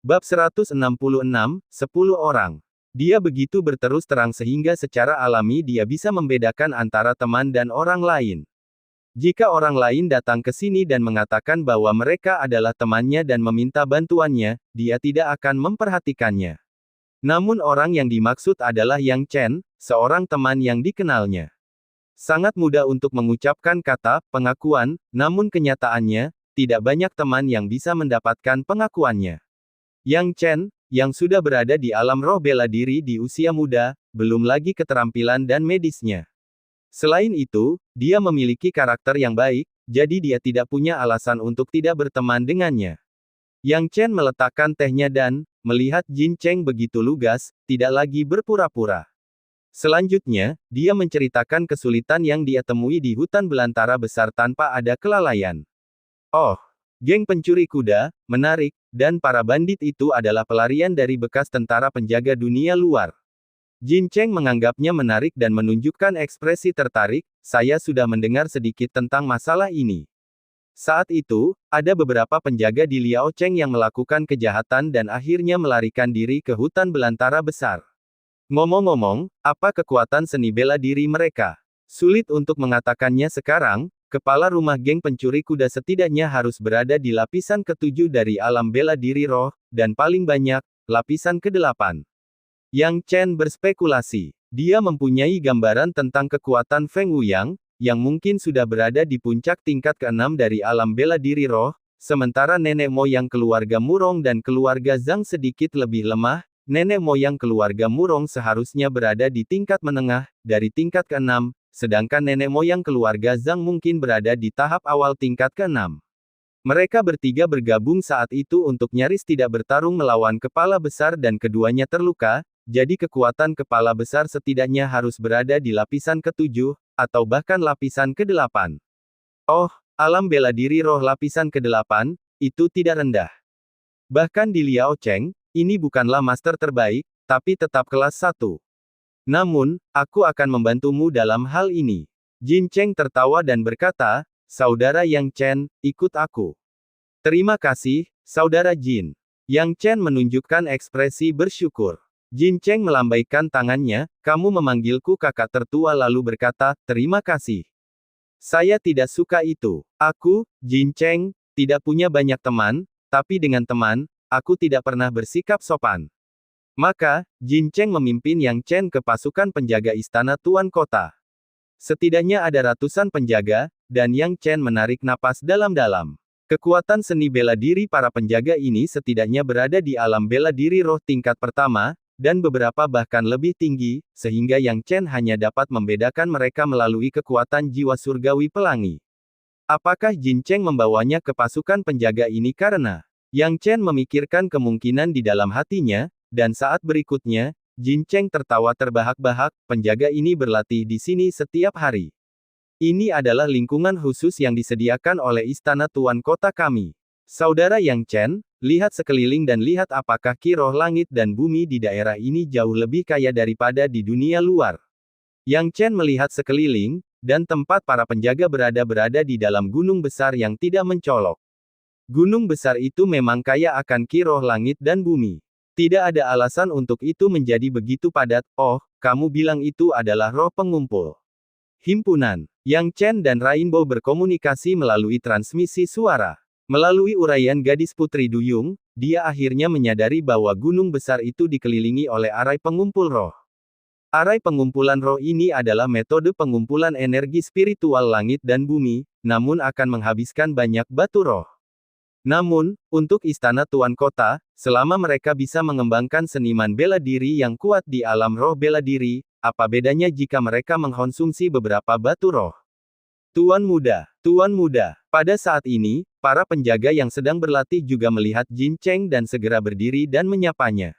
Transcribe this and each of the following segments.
Bab 166, 10 orang. Dia begitu berterus terang sehingga secara alami dia bisa membedakan antara teman dan orang lain. Jika orang lain datang ke sini dan mengatakan bahwa mereka adalah temannya dan meminta bantuannya, dia tidak akan memperhatikannya. Namun orang yang dimaksud adalah Yang Chen, seorang teman yang dikenalnya. Sangat mudah untuk mengucapkan kata pengakuan, namun kenyataannya, tidak banyak teman yang bisa mendapatkan pengakuannya. Yang Chen, yang sudah berada di alam roh bela diri di usia muda, belum lagi keterampilan dan medisnya. Selain itu, dia memiliki karakter yang baik, jadi dia tidak punya alasan untuk tidak berteman dengannya. Yang Chen meletakkan tehnya dan, melihat Jin Cheng begitu lugas, tidak lagi berpura-pura. Selanjutnya, dia menceritakan kesulitan yang dia temui di hutan belantara besar tanpa ada kelalaian. Oh, geng pencuri kuda, menarik, dan para bandit itu adalah pelarian dari bekas tentara penjaga dunia luar. Jin Cheng menganggapnya menarik dan menunjukkan ekspresi tertarik, saya sudah mendengar sedikit tentang masalah ini. Saat itu, ada beberapa penjaga di Liao Cheng yang melakukan kejahatan dan akhirnya melarikan diri ke hutan belantara besar. Ngomong-ngomong, apa kekuatan seni bela diri mereka? Sulit untuk mengatakannya sekarang. Kepala rumah geng pencuri kuda setidaknya harus berada di lapisan ke-7 dari alam bela diri roh, dan paling banyak, lapisan ke-8. Yang Chen berspekulasi. Dia mempunyai gambaran tentang kekuatan Feng Wuyang, yang mungkin sudah berada di puncak tingkat ke-6 dari alam bela diri roh, sementara nenek moyang keluarga Murong dan keluarga Zhang sedikit lebih lemah. Nenek moyang keluarga Murong seharusnya berada di tingkat menengah, dari tingkat ke-6, sedangkan nenek moyang keluarga Zhang mungkin berada di tahap awal tingkat ke-6. Mereka bertiga bergabung saat itu untuk nyaris tidak bertarung melawan kepala besar dan keduanya terluka, jadi kekuatan kepala besar setidaknya harus berada di lapisan ke-7, atau bahkan lapisan ke-8. Oh, alam bela diri roh lapisan ke-8, itu tidak rendah. Bahkan di Liao Cheng, ini bukanlah master terbaik, tapi tetap kelas 1. Namun, aku akan membantumu dalam hal ini. Jin Cheng tertawa dan berkata, Saudara Yang Chen, ikut aku. Terima kasih, Saudara Jin. Yang Chen menunjukkan ekspresi bersyukur. Jin Cheng melambaikan tangannya, kamu memanggilku kakak tertua lalu berkata, terima kasih. Saya tidak suka itu. Aku, Jin Cheng, tidak punya banyak teman, tapi dengan teman, aku tidak pernah bersikap sopan. Maka, Jin Cheng memimpin Yang Chen ke pasukan penjaga istana Tuan Kota. Setidaknya ada ratusan penjaga, dan Yang Chen menarik napas dalam-dalam. Kekuatan seni bela diri para penjaga ini setidaknya berada di alam bela diri roh tingkat pertama, dan beberapa bahkan lebih tinggi, sehingga Yang Chen hanya dapat membedakan mereka melalui kekuatan jiwa surgawi pelangi. Apakah Jin Cheng membawanya ke pasukan penjaga ini karena Yang Chen memikirkan kemungkinan di dalam hatinya, dan saat berikutnya, Jin Cheng tertawa terbahak-bahak, penjaga ini berlatih di sini setiap hari. Ini adalah lingkungan khusus yang disediakan oleh istana Tuan Kota kami. Saudara Yang Chen, lihat sekeliling dan lihat apakah ki roh langit dan bumi di daerah ini jauh lebih kaya daripada di dunia luar. Yang Chen melihat sekeliling, dan tempat para penjaga berada di dalam gunung besar yang tidak mencolok. Gunung besar itu memang kaya akan ki roh langit dan bumi. Tidak ada alasan untuk itu menjadi begitu padat. Oh, kamu bilang itu adalah roh pengumpul. Himpunan. Yang Chen dan Rainbow berkomunikasi melalui transmisi suara. Melalui uraian gadis Putri Duyung, dia akhirnya menyadari bahwa gunung besar itu dikelilingi oleh arai pengumpul roh. Arai pengumpulan roh ini adalah metode pengumpulan energi spiritual langit dan bumi, namun akan menghabiskan banyak batu roh. Namun, untuk istana Tuan Kota, selama mereka bisa mengembangkan seniman bela diri yang kuat di alam roh bela diri, apa bedanya jika mereka mengkonsumsi beberapa batu roh? Tuan muda, pada saat ini, para penjaga yang sedang berlatih juga melihat Jin Cheng dan segera berdiri dan menyapanya.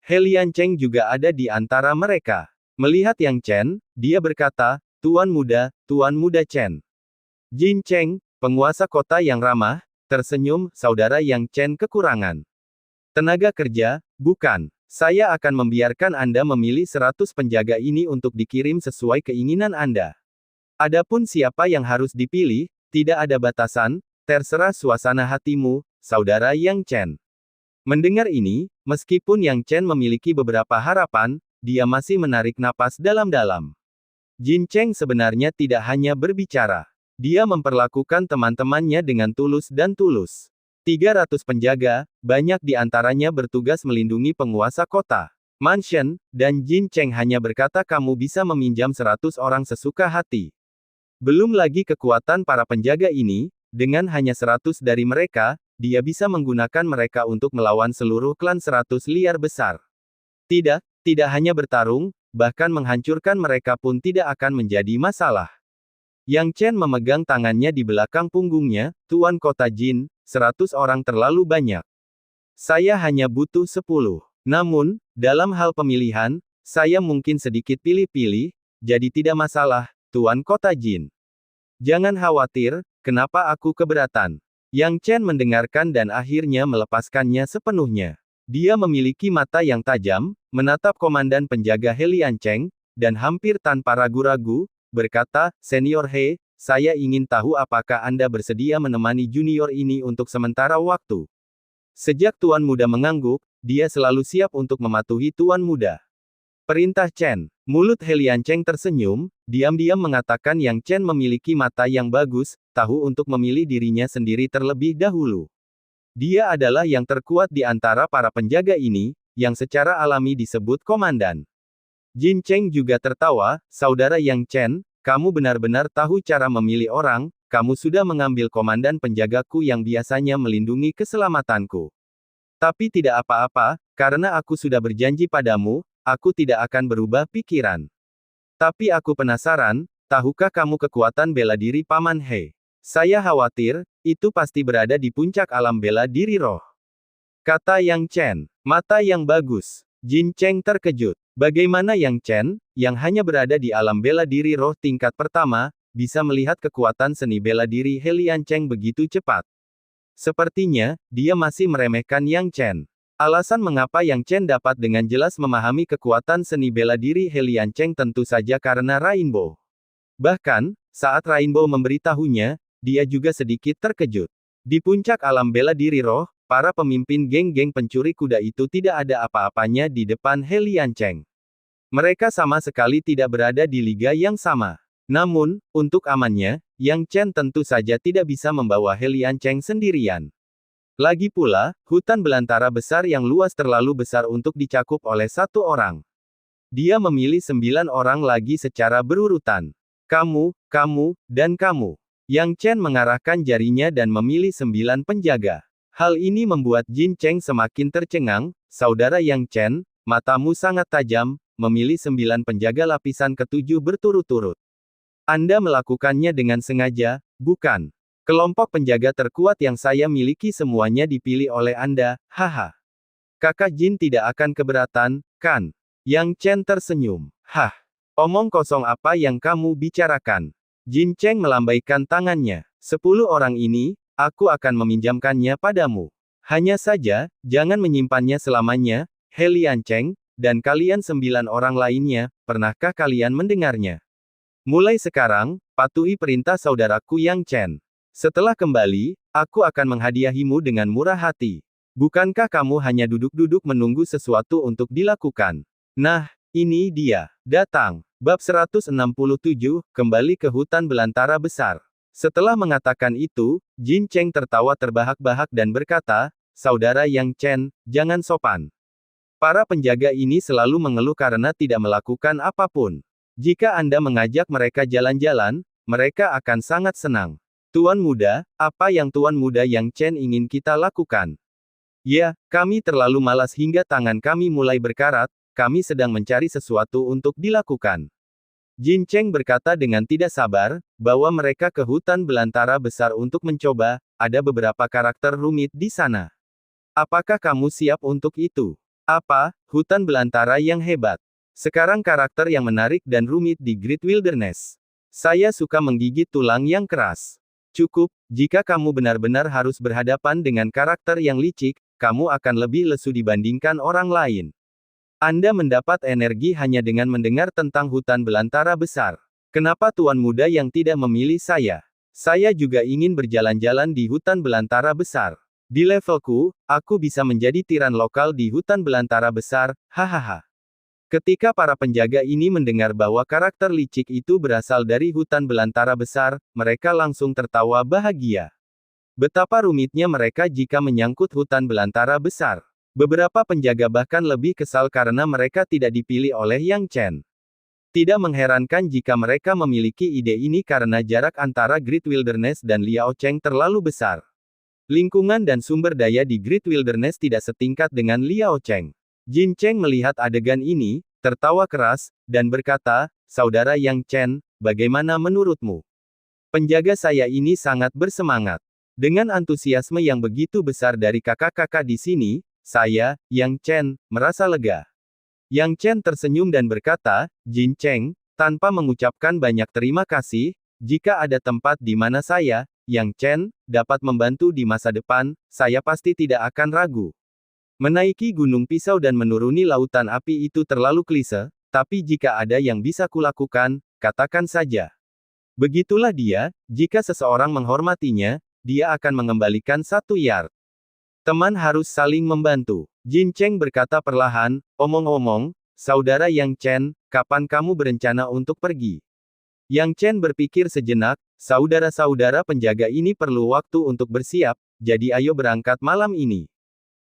Helian Cheng juga ada di antara mereka. Melihat Yang Chen, dia berkata, Tuan muda Chen. Jin Cheng, penguasa kota yang ramah, tersenyum, Saudara Yang Chen kekurangan tenaga kerja, bukan? Saya akan membiarkan Anda memilih 100 penjaga ini untuk dikirim sesuai keinginan Anda. Adapun siapa yang harus dipilih, tidak ada batasan, terserah suasana hatimu, Saudara Yang Chen. Mendengar ini, meskipun Yang Chen memiliki beberapa harapan, dia masih menarik napas dalam-dalam. Jin Cheng sebenarnya tidak hanya berbicara. Dia memperlakukan teman-temannya dengan tulus dan tulus. 300 penjaga, banyak di antaranya bertugas melindungi penguasa kota, mansion, dan Jin Cheng hanya berkata kamu bisa meminjam 100 orang sesuka hati. Belum lagi kekuatan para penjaga ini, dengan hanya 100 dari mereka, dia bisa menggunakan mereka untuk melawan seluruh klan 100 liar besar. Tidak hanya bertarung, bahkan menghancurkan mereka pun tidak akan menjadi masalah. Yang Chen memegang tangannya di belakang punggungnya, Tuan Kota Jin, 100 orang terlalu banyak. Saya hanya butuh 10. Namun, dalam hal pemilihan, saya mungkin sedikit pilih-pilih, jadi tidak masalah, Tuan Kota Jin. Jangan khawatir, kenapa aku keberatan? Yang Chen mendengarkan dan akhirnya melepaskannya sepenuhnya. Dia memiliki mata yang tajam, menatap komandan penjaga Helian Cheng, dan hampir tanpa ragu-ragu, berkata, Senior He, saya ingin tahu apakah Anda bersedia menemani junior ini untuk sementara waktu. Sejak Tuan Muda mengangguk, dia selalu siap untuk mematuhi Tuan Muda. Perintah Chen. Mulut Helian Cheng tersenyum, diam-diam mengatakan Yang Chen memiliki mata yang bagus, tahu untuk memilih dirinya sendiri terlebih dahulu. Dia adalah yang terkuat di antara para penjaga ini, yang secara alami disebut komandan. Jin Cheng juga tertawa, Saudara Yang Chen, kamu benar-benar tahu cara memilih orang, kamu sudah mengambil komandan penjagaku yang biasanya melindungi keselamatanku. Tapi tidak apa-apa, karena aku sudah berjanji padamu, aku tidak akan berubah pikiran. Tapi aku penasaran, tahukah kamu kekuatan bela diri Paman He? Saya khawatir, itu pasti berada di puncak alam bela diri roh. Kata Yang Chen. Mata yang bagus. Jin Cheng terkejut. Bagaimana Yang Chen, yang hanya berada di alam bela diri roh tingkat pertama, bisa melihat kekuatan seni bela diri Helian Cheng begitu cepat? Sepertinya, dia masih meremehkan Yang Chen. Alasan mengapa Yang Chen dapat dengan jelas memahami kekuatan seni bela diri Helian Cheng tentu saja karena Rainbow. Bahkan, saat Rainbow memberitahunya, dia juga sedikit terkejut. Di puncak alam bela diri roh, para pemimpin geng-geng pencuri kuda itu tidak ada apa-apanya di depan Helian Cheng. Mereka sama sekali tidak berada di liga yang sama. Namun, untuk amannya, Yang Chen tentu saja tidak bisa membawa Helian Cheng sendirian. Lagi pula, hutan belantara besar yang luas terlalu besar untuk dicakup oleh satu orang. Dia memilih 9 orang lagi secara berurutan. Kamu, dan kamu. Yang Chen mengarahkan jarinya dan memilih 9 penjaga. Hal ini membuat Jin Cheng semakin tercengang, Saudara Yang Chen, matamu sangat tajam, memilih 9 penjaga lapisan ke-7 berturut-turut. Anda melakukannya dengan sengaja, bukan? Kelompok penjaga terkuat yang saya miliki semuanya dipilih oleh Anda, haha. Kakak Jin tidak akan keberatan, kan? Yang Chen tersenyum. Hah? Omong kosong apa yang kamu bicarakan? Jin Cheng melambaikan tangannya. 10 orang ini, aku akan meminjamkannya padamu. Hanya saja, jangan menyimpannya selamanya, Helian Cheng, dan kalian 9 orang lainnya, pernahkah kalian mendengarnya? Mulai sekarang, patuhi perintah saudaraku Yang Chen. Setelah kembali, aku akan menghadiahimu dengan murah hati. Bukankah kamu hanya duduk-duduk menunggu sesuatu untuk dilakukan? Nah, ini dia. Datang. Bab 167, kembali ke hutan belantara besar. Setelah mengatakan itu, Jin Cheng tertawa terbahak-bahak dan berkata, Saudara Yang Chen, jangan sopan. Para penjaga ini selalu mengeluh karena tidak melakukan apapun. Jika Anda mengajak mereka jalan-jalan, mereka akan sangat senang. Tuan Muda, apa yang Tuan Muda Yang Chen ingin kita lakukan? Ya, kami terlalu malas hingga tangan kami mulai berkarat, kami sedang mencari sesuatu untuk dilakukan. Jin Cheng berkata dengan tidak sabar, bahwa mereka ke hutan belantara besar untuk mencoba, ada beberapa karakter rumit di sana. Apakah kamu siap untuk itu? Apa, hutan belantara yang hebat? Sekarang karakter yang menarik dan rumit di Great Wilderness. Saya suka menggigit tulang yang keras. Cukup, jika kamu benar-benar harus berhadapan dengan karakter yang licik, kamu akan lebih lesu dibandingkan orang lain. Anda mendapat energi hanya dengan mendengar tentang hutan belantara besar. Kenapa Tuan Muda yang tidak memilih saya? Saya juga ingin berjalan-jalan di hutan belantara besar. Di levelku, aku bisa menjadi tiran lokal di hutan belantara besar, hahaha. Ketika para penjaga ini mendengar bahwa karakter licik itu berasal dari hutan belantara besar, mereka langsung tertawa bahagia. Betapa rumitnya mereka jika menyangkut hutan belantara besar. Beberapa penjaga bahkan lebih kesal karena mereka tidak dipilih oleh Yang Chen. Tidak mengherankan jika mereka memiliki ide ini karena jarak antara Great Wilderness dan Liao Cheng terlalu besar. Lingkungan dan sumber daya di Great Wilderness tidak setingkat dengan Liao Cheng. Jin Cheng melihat adegan ini, tertawa keras, dan berkata, "Saudara Yang Chen, bagaimana menurutmu? Penjaga saya ini sangat bersemangat." Dengan antusiasme yang begitu besar dari kakak-kakak di sini, saya, Yang Chen, merasa lega. Yang Chen tersenyum dan berkata, "Jin Cheng, tanpa mengucapkan banyak terima kasih, jika ada tempat di mana saya, Yang Chen, dapat membantu di masa depan, saya pasti tidak akan ragu." Menaiki gunung pisau dan menuruni lautan api itu terlalu klise, tapi jika ada yang bisa kulakukan, katakan saja. Begitulah dia, jika seseorang menghormatinya, dia akan mengembalikan 1 yard. Teman harus saling membantu. Jin Cheng berkata perlahan, "Omong-omong, saudara Yang Chen, kapan kamu berencana untuk pergi?" Yang Chen berpikir sejenak, saudara-saudara penjaga ini perlu waktu untuk bersiap, jadi ayo berangkat malam ini.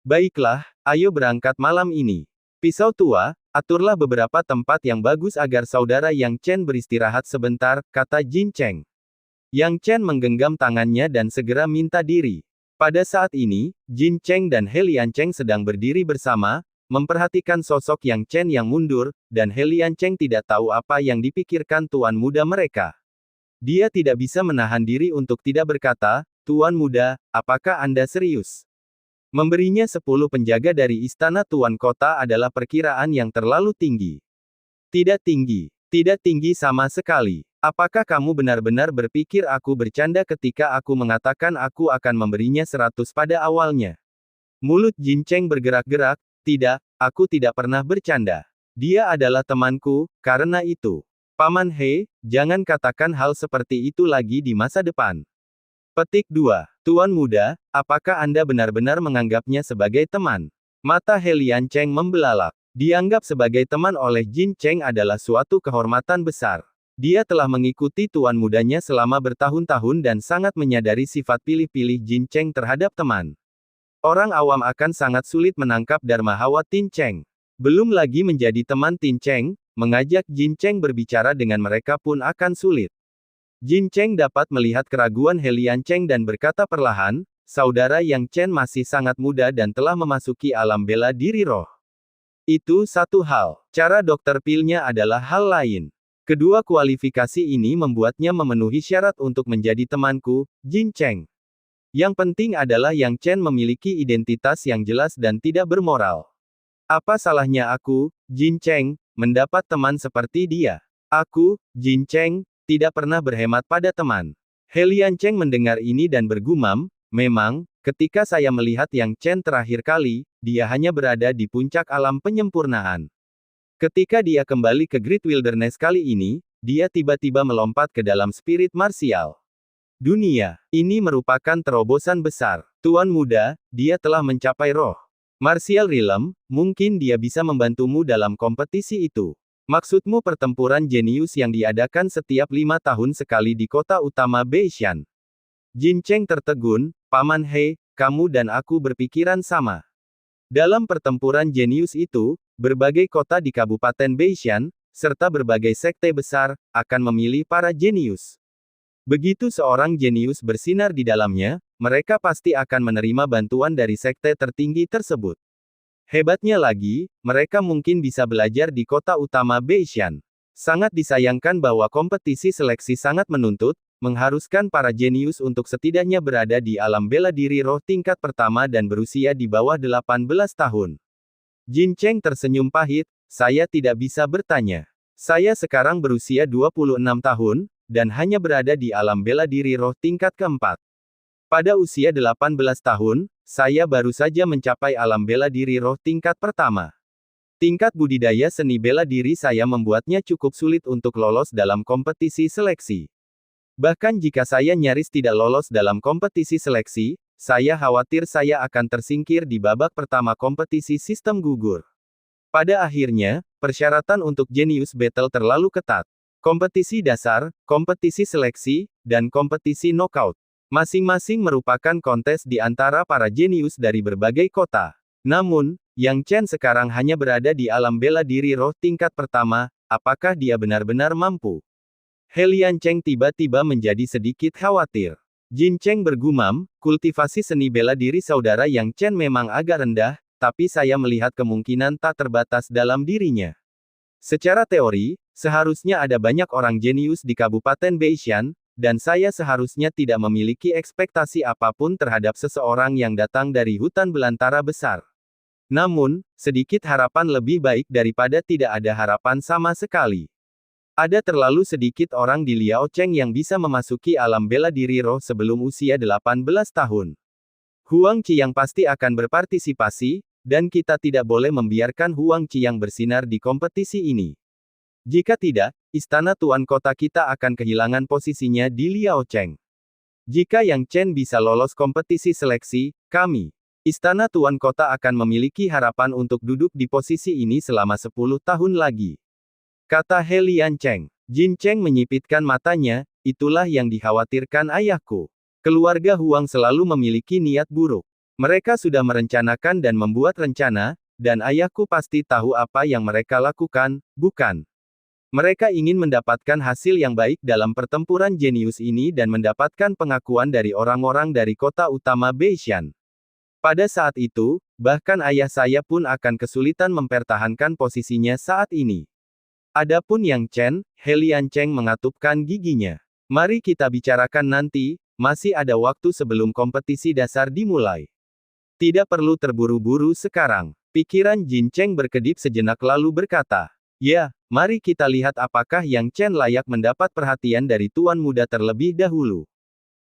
Baiklah, ayo berangkat malam ini. Pisau tua, aturlah beberapa tempat yang bagus agar saudara Yang Chen beristirahat sebentar, kata Jin Cheng. Yang Chen menggenggam tangannya dan segera minta diri. Pada saat ini, Jin Cheng dan He Liancheng sedang berdiri bersama, memperhatikan sosok Yang Chen yang mundur, dan He Liancheng tidak tahu apa yang dipikirkan tuan muda mereka. Dia tidak bisa menahan diri untuk tidak berkata, "Tuan muda, apakah Anda serius?" Memberinya 10 penjaga dari istana tuan kota adalah perkiraan yang terlalu tinggi. Tidak tinggi. Tidak tinggi sama sekali. Apakah kamu benar-benar berpikir aku bercanda ketika aku mengatakan aku akan memberinya 100 pada awalnya? Mulut Jin Cheng bergerak-gerak, "Tidak, aku tidak pernah bercanda. Dia adalah temanku, karena itu. Paman He, jangan katakan hal seperti itu lagi di masa depan." Petik 2. Tuan muda, apakah Anda benar-benar menganggapnya sebagai teman? Mata He Liancheng membelalak. Dianggap sebagai teman oleh Jin Cheng adalah suatu kehormatan besar. Dia telah mengikuti tuan mudanya selama bertahun-tahun dan sangat menyadari sifat pilih-pilih Jin Cheng terhadap teman. Orang awam akan sangat sulit menangkap Dharma Hawa Tin Cheng. Belum lagi menjadi teman Tin Cheng, mengajak Jin Cheng berbicara dengan mereka pun akan sulit. Jin Cheng dapat melihat keraguan He Liancheng dan berkata perlahan, "Saudara Yang Chen masih sangat muda dan telah memasuki alam bela diri roh. Itu satu hal. Cara dokter pilnya adalah hal lain. Kedua kualifikasi ini membuatnya memenuhi syarat untuk menjadi temanku, Jin Cheng. Yang penting adalah Yang Chen memiliki identitas yang jelas dan tidak bermoral. Apa salahnya aku, Jin Cheng, mendapat teman seperti dia? Aku, Jin Cheng, tidak pernah berhemat pada teman." He Liancheng mendengar ini dan bergumam, "Memang, ketika saya melihat Yang Chen terakhir kali, dia hanya berada di puncak alam penyempurnaan. Ketika dia kembali ke Great Wilderness kali ini, dia tiba-tiba melompat ke dalam spirit marsial dunia. Ini merupakan terobosan besar. Tuan muda, dia telah mencapai roh Martial Realm, mungkin dia bisa membantumu dalam kompetisi itu. Maksudmu pertempuran jenius yang diadakan setiap 5 tahun sekali di kota utama Beishan?" Jin Cheng tertegun, "Paman He, kamu dan aku berpikiran sama. Dalam pertempuran jenius itu, berbagai kota di Kabupaten Beishan, serta berbagai sekte besar, akan memilih para jenius. Begitu seorang jenius bersinar di dalamnya, mereka pasti akan menerima bantuan dari sekte tertinggi tersebut. Hebatnya lagi, mereka mungkin bisa belajar di kota utama Beishan. Sangat disayangkan bahwa kompetisi seleksi sangat menuntut, mengharuskan para jenius untuk setidaknya berada di alam bela diri roh tingkat pertama dan berusia di bawah 18 tahun. Jin Cheng tersenyum pahit, "Saya tidak bisa bertanya. Saya sekarang berusia 26 tahun, dan hanya berada di alam bela diri roh tingkat keempat. Pada usia 18 tahun, saya baru saja mencapai alam bela diri roh tingkat pertama. Tingkat budidaya seni bela diri saya membuatnya cukup sulit untuk lolos dalam kompetisi seleksi. Bahkan jika saya nyaris tidak lolos dalam kompetisi seleksi, saya khawatir saya akan tersingkir di babak pertama kompetisi sistem gugur. Pada akhirnya, persyaratan untuk Genius Battle terlalu ketat. Kompetisi dasar, kompetisi seleksi, dan kompetisi knockout. Masing-masing merupakan kontes di antara para jenius dari berbagai kota. Namun, Yang Chen sekarang hanya berada di alam bela diri roh tingkat pertama, apakah dia benar-benar mampu? He Liancheng tiba-tiba menjadi sedikit khawatir. Jin Cheng bergumam, kultivasi seni bela diri saudara Yang Chen memang agak rendah, tapi saya melihat kemungkinan tak terbatas dalam dirinya. Secara teori, seharusnya ada banyak orang jenius di Kabupaten Beishan, dan saya seharusnya tidak memiliki ekspektasi apapun terhadap seseorang yang datang dari hutan belantara besar. Namun, sedikit harapan lebih baik daripada tidak ada harapan sama sekali. Ada terlalu sedikit orang di Liao Cheng yang bisa memasuki alam bela diri roh sebelum usia 18 tahun. Huang Qiang pasti akan berpartisipasi, dan kita tidak boleh membiarkan Huang Qiang bersinar di kompetisi ini. Jika tidak, istana tuan kota kita akan kehilangan posisinya di Liao Cheng. Jika Yang Chen bisa lolos kompetisi seleksi, kami, istana tuan kota akan memiliki harapan untuk duduk di posisi ini selama 10 tahun lagi. Kata He Liancheng. Jin Cheng menyipitkan matanya, itulah yang dikhawatirkan ayahku. Keluarga Huang selalu memiliki niat buruk. Mereka sudah merencanakan dan membuat rencana, dan ayahku pasti tahu apa yang mereka lakukan, bukan? Mereka ingin mendapatkan hasil yang baik dalam pertempuran jenius ini dan mendapatkan pengakuan dari orang-orang dari kota utama Beishan. Pada saat itu, bahkan ayah saya pun akan kesulitan mempertahankan posisinya saat ini. Adapun Yang Chen, He Liancheng mengatupkan giginya. Mari kita bicarakan nanti, masih ada waktu sebelum kompetisi dasar dimulai. Tidak perlu terburu-buru sekarang. Pikiran Jin Cheng berkedip sejenak lalu berkata, ya, mari kita lihat apakah Yang Chen layak mendapat perhatian dari tuan muda terlebih dahulu.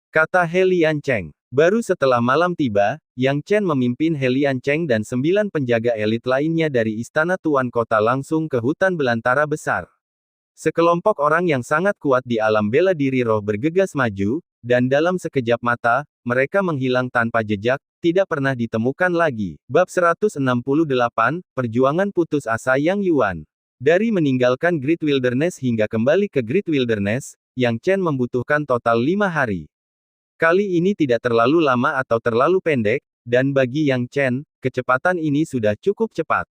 Kata He Liancheng. Baru setelah malam tiba, Yang Chen memimpin He Liancheng dan 9 penjaga elit lainnya dari istana tuan kota langsung ke hutan belantara besar. Sekelompok orang yang sangat kuat di alam bela diri roh bergegas maju, dan dalam sekejap mata, mereka menghilang tanpa jejak, tidak pernah ditemukan lagi. Bab 168, Perjuangan Putus Asa Yang Yuan. Dari meninggalkan Great Wilderness hingga kembali ke Great Wilderness, Yang Chen membutuhkan total 5 hari. Kali ini tidak terlalu lama atau terlalu pendek, dan bagi Yang Chen, kecepatan ini sudah cukup cepat.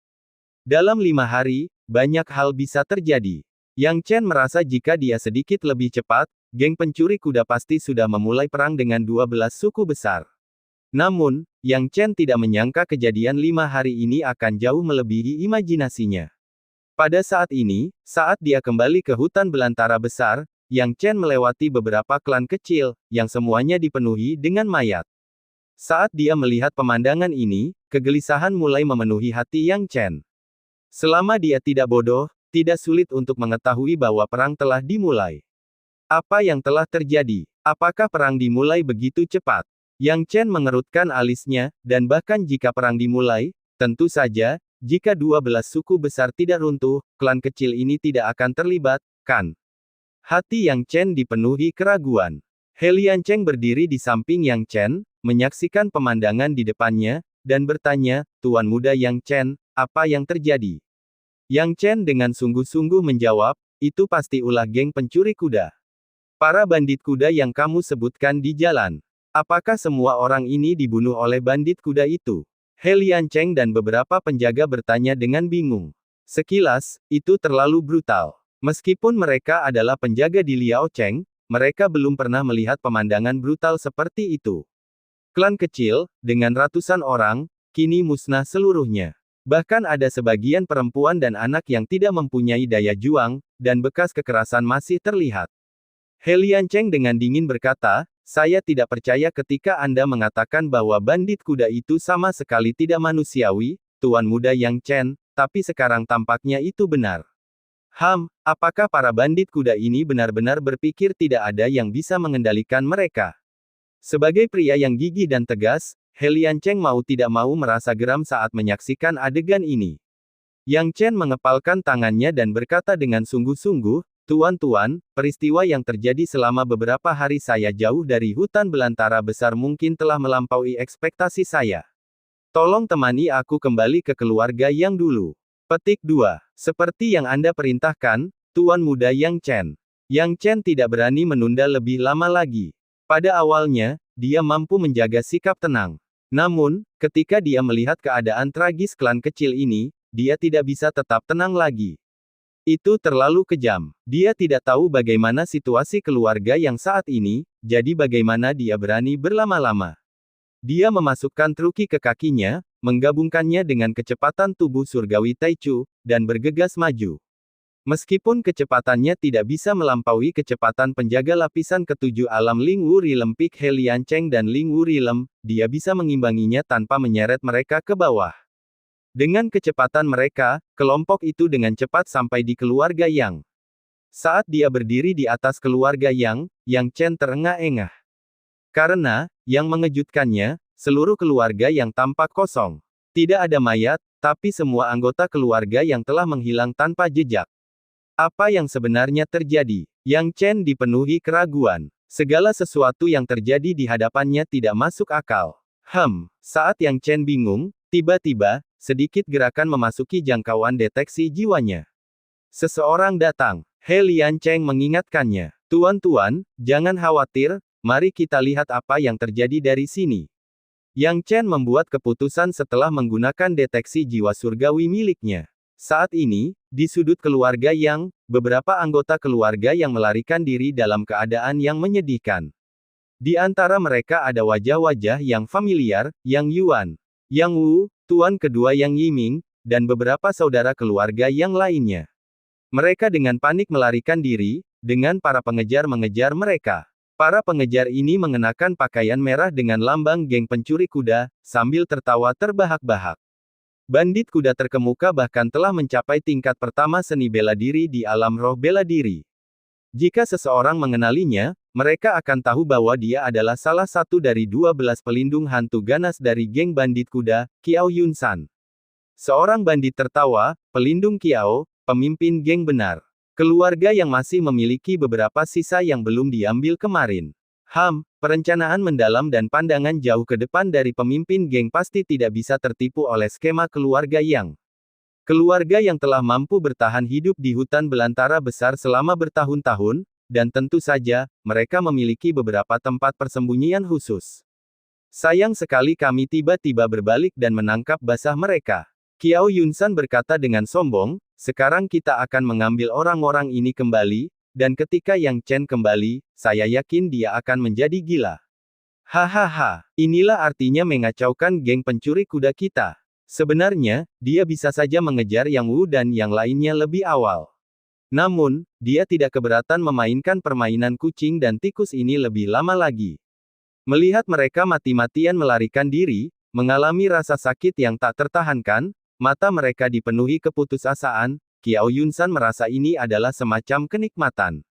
Dalam 5 hari, banyak hal bisa terjadi. Yang Chen merasa jika dia sedikit lebih cepat, geng pencuri kuda pasti sudah memulai perang dengan 12 suku besar. Namun, Yang Chen tidak menyangka kejadian 5 hari ini akan jauh melebihi imajinasinya. Pada saat ini, saat dia kembali ke hutan belantara besar, Yang Chen melewati beberapa klan kecil, yang semuanya dipenuhi dengan mayat. Saat dia melihat pemandangan ini, kegelisahan mulai memenuhi hati Yang Chen. Selama dia tidak bodoh, tidak sulit untuk mengetahui bahwa perang telah dimulai. Apa yang telah terjadi? Apakah perang dimulai begitu cepat? Yang Chen mengerutkan alisnya, dan bahkan jika perang dimulai, tentu saja, jika 12 suku besar tidak runtuh, klan kecil ini tidak akan terlibat, kan? Hati Yang Chen dipenuhi keraguan. He Liancheng berdiri di samping Yang Chen, menyaksikan pemandangan di depannya, dan bertanya, Tuan Muda Yang Chen, apa yang terjadi? Yang Chen dengan sungguh-sungguh menjawab, itu pasti ulah geng pencuri kuda. Para bandit kuda yang kamu sebutkan di jalan. Apakah semua orang ini dibunuh oleh bandit kuda itu? He Liancheng dan beberapa penjaga bertanya dengan bingung. Sekilas, itu terlalu brutal. Meskipun mereka adalah penjaga di Liao Cheng, mereka belum pernah melihat pemandangan brutal seperti itu. Klan kecil, dengan ratusan orang, kini musnah seluruhnya. Bahkan ada sebagian perempuan dan anak yang tidak mempunyai daya juang, dan bekas kekerasan masih terlihat. He Liancheng dengan dingin berkata, saya tidak percaya ketika Anda mengatakan bahwa bandit kuda itu sama sekali tidak manusiawi, Tuan Muda Yang Chen, tapi sekarang tampaknya itu benar. Apakah para bandit kuda ini benar-benar berpikir tidak ada yang bisa mengendalikan mereka? Sebagai pria yang gigih dan tegas, He Liancheng mau tidak mau merasa geram saat menyaksikan adegan ini. Yang Chen mengepalkan tangannya dan berkata dengan sungguh-sungguh, Tuan-tuan, peristiwa yang terjadi selama beberapa hari saya jauh dari hutan belantara besar mungkin telah melampaui ekspektasi saya. Tolong temani aku kembali ke keluarga yang dulu. Petik 2. Seperti yang Anda perintahkan, Tuan Muda Yang Chen. Yang Chen tidak berani menunda lebih lama lagi. Pada awalnya, dia mampu menjaga sikap tenang. Namun, ketika dia melihat keadaan tragis klan kecil ini, dia tidak bisa tetap tenang lagi. Itu terlalu kejam. Dia tidak tahu bagaimana situasi keluarga yang saat ini, jadi bagaimana dia berani berlama-lama. Dia memasukkan truki ke kakinya, menggabungkannya dengan kecepatan tubuh surgawi Taichu, dan bergegas maju. Meskipun kecepatannya tidak bisa melampaui kecepatan penjaga lapisan ketujuh alam Ling Wu Rilem Peak Helian Cheng dan Ling Wu Rilem, dia bisa mengimbanginya tanpa menyeret mereka ke bawah. Dengan kecepatan mereka, kelompok itu dengan cepat sampai di keluarga Yang. Saat dia berdiri di atas keluarga Yang Chen terengah-engah. Karena, yang mengejutkannya, seluruh keluarga Yang tampak kosong. Tidak ada mayat, tapi semua anggota keluarga Yang telah menghilang tanpa jejak. Apa yang sebenarnya terjadi? Yang Chen dipenuhi keraguan. Segala sesuatu yang terjadi di hadapannya tidak masuk akal. Saat Yang Chen bingung, tiba-tiba, sedikit gerakan memasuki jangkauan deteksi jiwanya. Seseorang datang. He Lian Cheng mengingatkannya. Tuan-tuan, jangan khawatir, mari kita lihat apa yang terjadi dari sini. Yang Chen membuat keputusan setelah menggunakan deteksi jiwa surgawi miliknya. Saat ini, di sudut keluarga Yang, beberapa anggota keluarga Yang melarikan diri dalam keadaan yang menyedihkan. Di antara mereka ada wajah-wajah yang familiar, Yang Yuan, Yang Wu, Tuan kedua Yang Yiming, dan beberapa saudara keluarga yang lainnya. Mereka dengan panik melarikan diri, dengan para pengejar mengejar mereka. Para pengejar ini mengenakan pakaian merah dengan lambang geng pencuri kuda, sambil tertawa terbahak-bahak. Bandit kuda terkemuka bahkan telah mencapai tingkat pertama seni bela diri di alam roh bela diri. Jika seseorang mengenalinya, mereka akan tahu bahwa dia adalah salah satu dari 12 pelindung hantu ganas dari geng bandit kuda, Qiao Yunsan. Seorang bandit tertawa, pelindung Qiao, pemimpin geng benar. Keluarga yang masih memiliki beberapa sisa yang belum diambil kemarin. Perencanaan mendalam dan pandangan jauh ke depan dari pemimpin geng pasti tidak bisa tertipu oleh skema keluarga Yang. Keluarga yang telah mampu bertahan hidup di hutan belantara besar selama bertahun-tahun, dan tentu saja, mereka memiliki beberapa tempat persembunyian khusus. Sayang sekali kami tiba-tiba berbalik dan menangkap basah mereka. Qiao Yunsan berkata dengan sombong, sekarang kita akan mengambil orang-orang ini kembali, dan ketika Yang Chen kembali, saya yakin dia akan menjadi gila. Hahaha, inilah artinya mengacaukan geng pencuri kuda kita. Sebenarnya, dia bisa saja mengejar Yang Wu dan yang lainnya lebih awal. Namun, dia tidak keberatan memainkan permainan kucing dan tikus ini lebih lama lagi. Melihat mereka mati-matian melarikan diri, mengalami rasa sakit yang tak tertahankan, mata mereka dipenuhi keputusasaan, Qiao Yunsan merasa ini adalah semacam kenikmatan.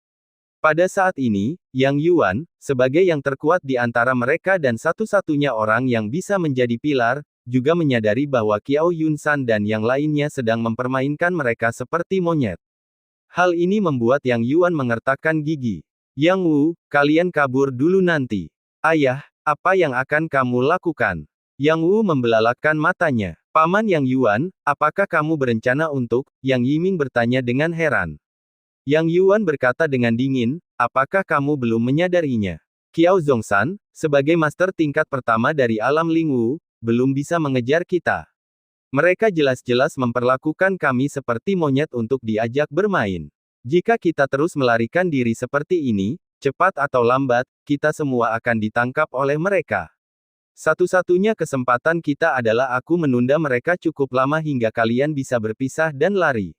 Pada saat ini, Yang Yuan, sebagai yang terkuat di antara mereka dan satu-satunya orang yang bisa menjadi pilar, juga menyadari bahwa Qiao Yunsan dan yang lainnya sedang mempermainkan mereka seperti monyet. Hal ini membuat Yang Yuan mengertakkan gigi. Yang Wu, kalian kabur dulu nanti. Ayah, apa yang akan kamu lakukan? Yang Wu membelalakkan matanya. Paman Yang Yuan, apakah kamu berencana untuk? Yang Yiming bertanya dengan heran. Yang Yuan berkata dengan dingin, apakah kamu belum menyadarinya? Qiao Zhongshan, sebagai master tingkat pertama dari alam Ling Wu, belum bisa mengejar kita. Mereka jelas-jelas memperlakukan kami seperti monyet untuk diajak bermain. Jika kita terus melarikan diri seperti ini, cepat atau lambat, kita semua akan ditangkap oleh mereka. Satu-satunya kesempatan kita adalah aku menunda mereka cukup lama hingga kalian bisa berpisah dan lari.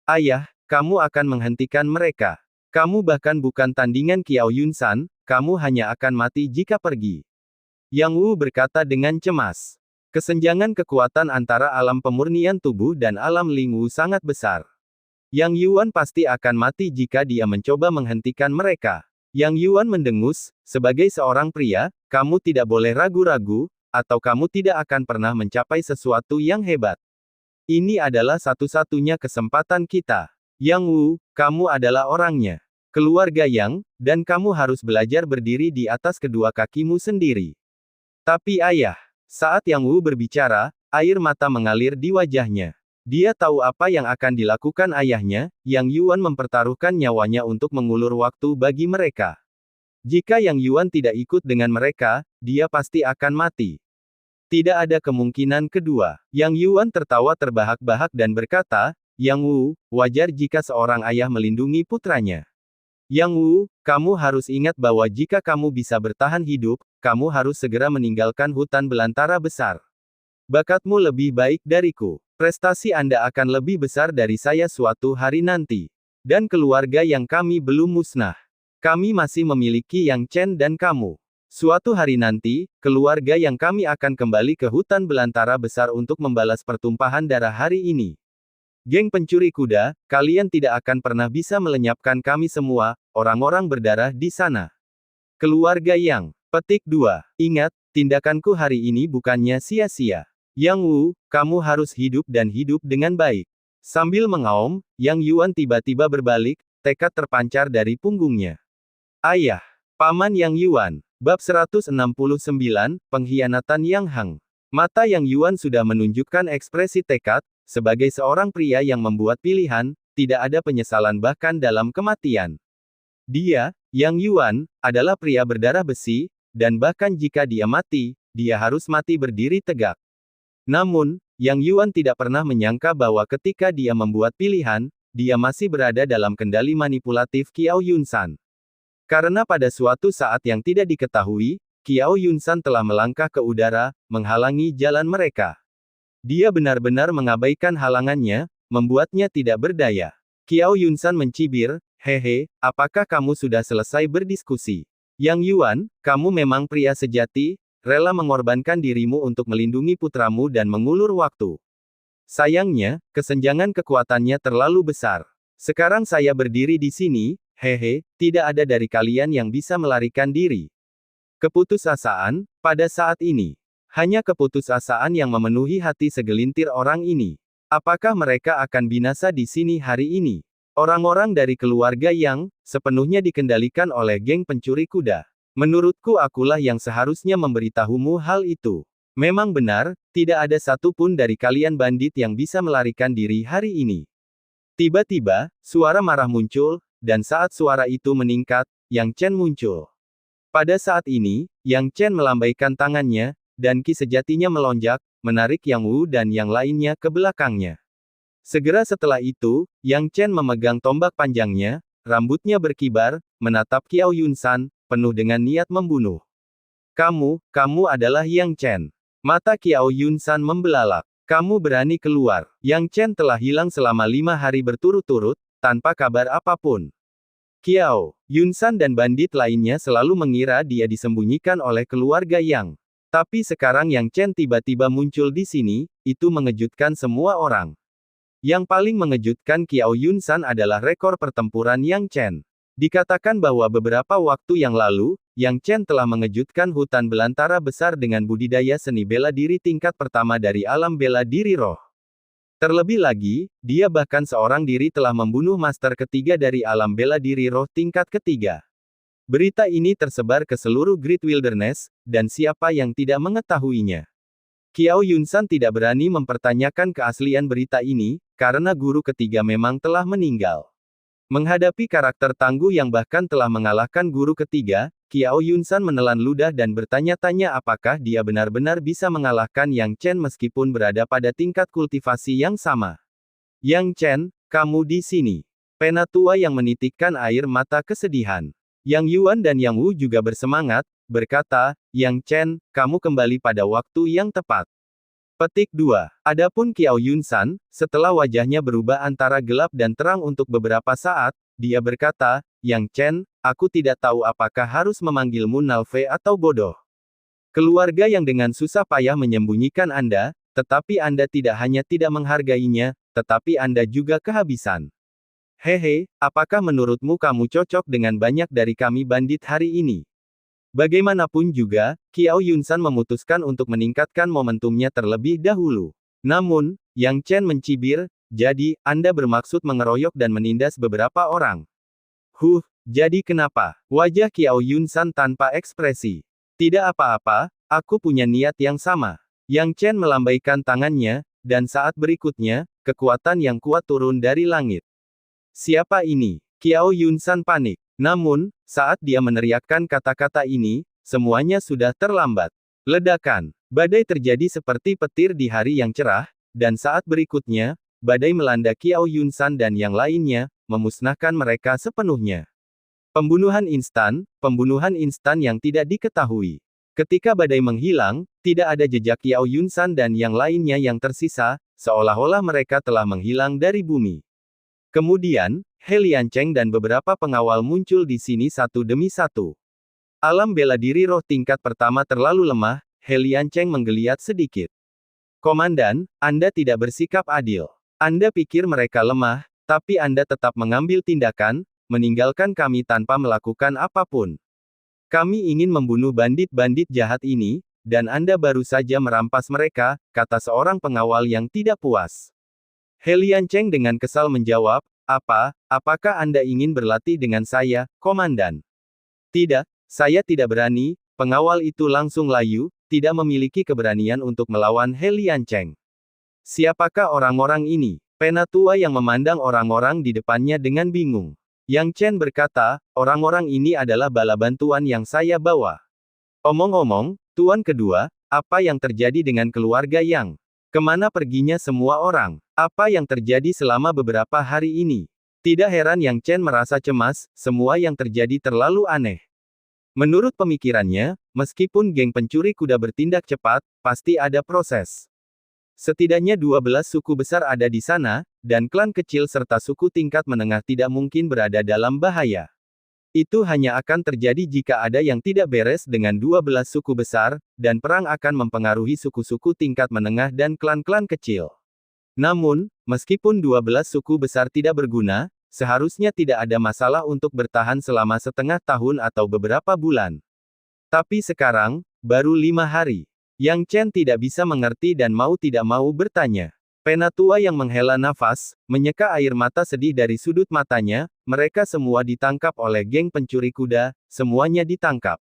Ayah, kamu akan menghentikan mereka. Kamu bahkan bukan tandingan Qiao Yunsan, kamu hanya akan mati jika pergi. Yang Wu berkata dengan cemas. Kesenjangan kekuatan antara alam pemurnian tubuh dan alam Ling Wu sangat besar. Yang Yuan pasti akan mati jika dia mencoba menghentikan mereka. Yang Yuan mendengus, sebagai seorang pria, kamu tidak boleh ragu-ragu, atau kamu tidak akan pernah mencapai sesuatu yang hebat. Ini adalah satu-satunya kesempatan kita. Yang Wu, kamu adalah orangnya. Keluarga Yang, dan kamu harus belajar berdiri di atas kedua kakimu sendiri. Tapi ayah, saat Yang Wu berbicara, air mata mengalir di wajahnya. Dia tahu apa yang akan dilakukan ayahnya, Yang Yuan mempertaruhkan nyawanya untuk mengulur waktu bagi mereka. Jika Yang Yuan tidak ikut dengan mereka, dia pasti akan mati. Tidak ada kemungkinan kedua. Yang Yuan tertawa terbahak-bahak dan berkata, Yang Wu, wajar jika seorang ayah melindungi putranya. Yang Wu, kamu harus ingat bahwa jika kamu bisa bertahan hidup, kamu harus segera meninggalkan hutan belantara besar. Bakatmu lebih baik dariku. Prestasi Anda akan lebih besar dari saya suatu hari nanti. Dan keluarga yang kami belum musnah. Kami masih memiliki Yang Chen dan kamu. Suatu hari nanti, keluarga yang kami akan kembali ke hutan belantara besar untuk membalas pertumpahan darah hari ini. Geng pencuri kuda, kalian tidak akan pernah bisa melenyapkan kami semua, orang-orang berdarah di sana. Keluarga Yang. Petik 2. Ingat, tindakanku hari ini bukannya sia-sia. Yang Wu, kamu harus hidup dan hidup dengan baik. Sambil mengaum, Yang Yuan tiba-tiba berbalik, tekad terpancar dari punggungnya. Ayah. Paman Yang Yuan. Bab 169, Pengkhianatan Yang Hang. Mata Yang Yuan sudah menunjukkan ekspresi tekad. Sebagai seorang pria yang membuat pilihan, tidak ada penyesalan bahkan dalam kematian. Dia, Yang Yuan, adalah pria berdarah besi, dan bahkan jika dia mati, dia harus mati berdiri tegak. Namun, Yang Yuan tidak pernah menyangka bahwa ketika dia membuat pilihan, dia masih berada dalam kendali manipulatif Qiao Yunsan. Karena pada suatu saat yang tidak diketahui, Qiao Yunsan telah melangkah ke udara, menghalangi jalan mereka. Dia benar-benar mengabaikan halangannya, membuatnya tidak berdaya. Qiao Yunsan mencibir, hehe, apakah kamu sudah selesai berdiskusi? Yang Yuan, kamu memang pria sejati, rela mengorbankan dirimu untuk melindungi putramu dan mengulur waktu. Sayangnya, kesenjangan kekuatannya terlalu besar. Sekarang saya berdiri di sini, hehe, tidak ada dari kalian yang bisa melarikan diri. Keputusasaan, pada saat ini. Hanya keputusasaan yang memenuhi hati segelintir orang ini. Apakah mereka akan binasa di sini hari ini? Orang-orang dari keluarga Yang, sepenuhnya dikendalikan oleh geng pencuri kuda. Menurutku akulah yang seharusnya memberitahumu hal itu. Memang benar, tidak ada satupun dari kalian bandit yang bisa melarikan diri hari ini. Tiba-tiba, suara marah muncul, dan saat suara itu meningkat, Yang Chen muncul. Pada saat ini, Yang Chen melambaikan tangannya, dan ki sejatinya melonjak, menarik Yang Wu dan yang lainnya ke belakangnya. Segera setelah itu, Yang Chen memegang tombak panjangnya, rambutnya berkibar, menatap Qiao Yunsan, penuh dengan niat membunuh. Kamu adalah Yang Chen. Mata Qiao Yunsan membelalak. Kamu berani keluar. Yang Chen telah hilang selama 5 hari berturut-turut, tanpa kabar apapun. Qiao Yunsan dan bandit lainnya selalu mengira dia disembunyikan oleh keluarga Yang. Tapi sekarang Yang Chen tiba-tiba muncul di sini, itu mengejutkan semua orang. Yang paling mengejutkan Qiao Yunsan adalah rekor pertempuran Yang Chen. Dikatakan bahwa beberapa waktu yang lalu, Yang Chen telah mengejutkan hutan belantara besar dengan budidaya seni bela diri tingkat pertama dari alam bela diri roh. Terlebih lagi, dia bahkan seorang diri telah membunuh master ketiga dari alam bela diri roh tingkat ketiga. Berita ini tersebar ke seluruh Great Wilderness, dan siapa yang tidak mengetahuinya. Qiao Yunsan tidak berani mempertanyakan keaslian berita ini, karena guru ketiga memang telah meninggal. Menghadapi karakter tangguh yang bahkan telah mengalahkan guru ketiga, Qiao Yunsan menelan ludah dan bertanya-tanya apakah dia benar-benar bisa mengalahkan Yang Chen meskipun berada pada tingkat kultivasi yang sama. Yang Chen, kamu di sini. Penatua yang menitikkan air mata kesedihan. Yang Yuan dan Yang Wu juga bersemangat, berkata, Yang Chen, kamu kembali pada waktu yang tepat. Petik 2. Adapun Qiao Yunsan, setelah wajahnya berubah antara gelap dan terang untuk beberapa saat, dia berkata, Yang Chen, aku tidak tahu apakah harus memanggilmu Nalve atau bodoh. Keluarga yang dengan susah payah menyembunyikan Anda, tetapi Anda tidak hanya tidak menghargainya, tetapi Anda juga kehabisan. Hehe, apakah menurutmu kamu cocok dengan banyak dari kami bandit hari ini? Bagaimanapun juga, Qiao Yunsan memutuskan untuk meningkatkan momentumnya terlebih dahulu. Namun, Yang Chen mencibir, jadi, Anda bermaksud mengeroyok dan menindas beberapa orang. Jadi kenapa? Wajah Qiao Yunsan tanpa ekspresi. Tidak apa-apa, aku punya niat yang sama. Yang Chen melambaikan tangannya, dan saat berikutnya, kekuatan yang kuat turun dari langit. Siapa ini? Qiao Yunsan panik. Namun, saat dia meneriakkan kata-kata ini, semuanya sudah terlambat. Ledakan. Badai terjadi seperti petir di hari yang cerah, dan saat berikutnya, badai melanda Qiao Yunsan dan yang lainnya, memusnahkan mereka sepenuhnya. Pembunuhan instan yang tidak diketahui. Ketika badai menghilang, tidak ada jejak Qiao Yunsan dan yang lainnya yang tersisa, seolah-olah mereka telah menghilang dari bumi. Kemudian, He Liancheng dan beberapa pengawal muncul di sini satu demi satu. Alam bela diri roh tingkat pertama terlalu lemah, He Liancheng menggeliat sedikit. Komandan, Anda tidak bersikap adil. Anda pikir mereka lemah, tapi Anda tetap mengambil tindakan, meninggalkan kami tanpa melakukan apapun. Kami ingin membunuh bandit-bandit jahat ini, dan Anda baru saja merampas mereka, kata seorang pengawal yang tidak puas. He Liancheng dengan kesal menjawab, apakah Anda ingin berlatih dengan saya, Komandan? Tidak, saya tidak berani, pengawal itu langsung layu, tidak memiliki keberanian untuk melawan He Liancheng. Siapakah orang-orang ini? Penatua yang memandang orang-orang di depannya dengan bingung. Yang Chen berkata, orang-orang ini adalah bala bantuan yang saya bawa. Omong-omong, Tuan Kedua, apa yang terjadi dengan keluarga Yang? Kemana perginya semua orang? Apa yang terjadi selama beberapa hari ini? Tidak heran Yang Chen merasa cemas, semua yang terjadi terlalu aneh. Menurut pemikirannya, meskipun geng pencuri kuda bertindak cepat, pasti ada proses. Setidaknya 12 suku besar ada di sana, dan klan kecil serta suku tingkat menengah tidak mungkin berada dalam bahaya. Itu hanya akan terjadi jika ada yang tidak beres dengan 12 suku besar, dan perang akan mempengaruhi suku-suku tingkat menengah dan klan-klan kecil. Namun, meskipun 12 suku besar tidak berguna, seharusnya tidak ada masalah untuk bertahan selama setengah tahun atau beberapa bulan. Tapi sekarang, baru 5 hari. Yang Chen tidak bisa mengerti dan mau tidak mau bertanya. Penatua yang menghela nafas, menyeka air mata sedih dari sudut matanya, mereka semua ditangkap oleh geng pencuri kuda, semuanya ditangkap.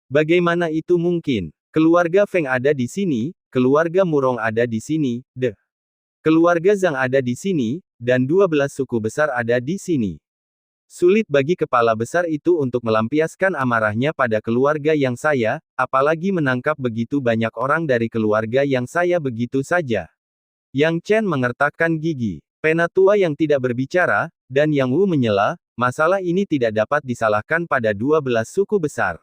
Bagaimana itu mungkin? Keluarga Feng ada di sini, keluarga Murong ada di sini, keluarga Zhang ada di sini, dan 12 suku besar ada di sini. Sulit bagi kepala besar itu untuk melampiaskan amarahnya pada keluarga yang saya, apalagi menangkap begitu banyak orang dari keluarga yang saya begitu saja. Yang Chen mengertakkan gigi. Penatua yang tidak berbicara, dan Yang Wu menyela, masalah ini tidak dapat disalahkan pada 12 suku besar.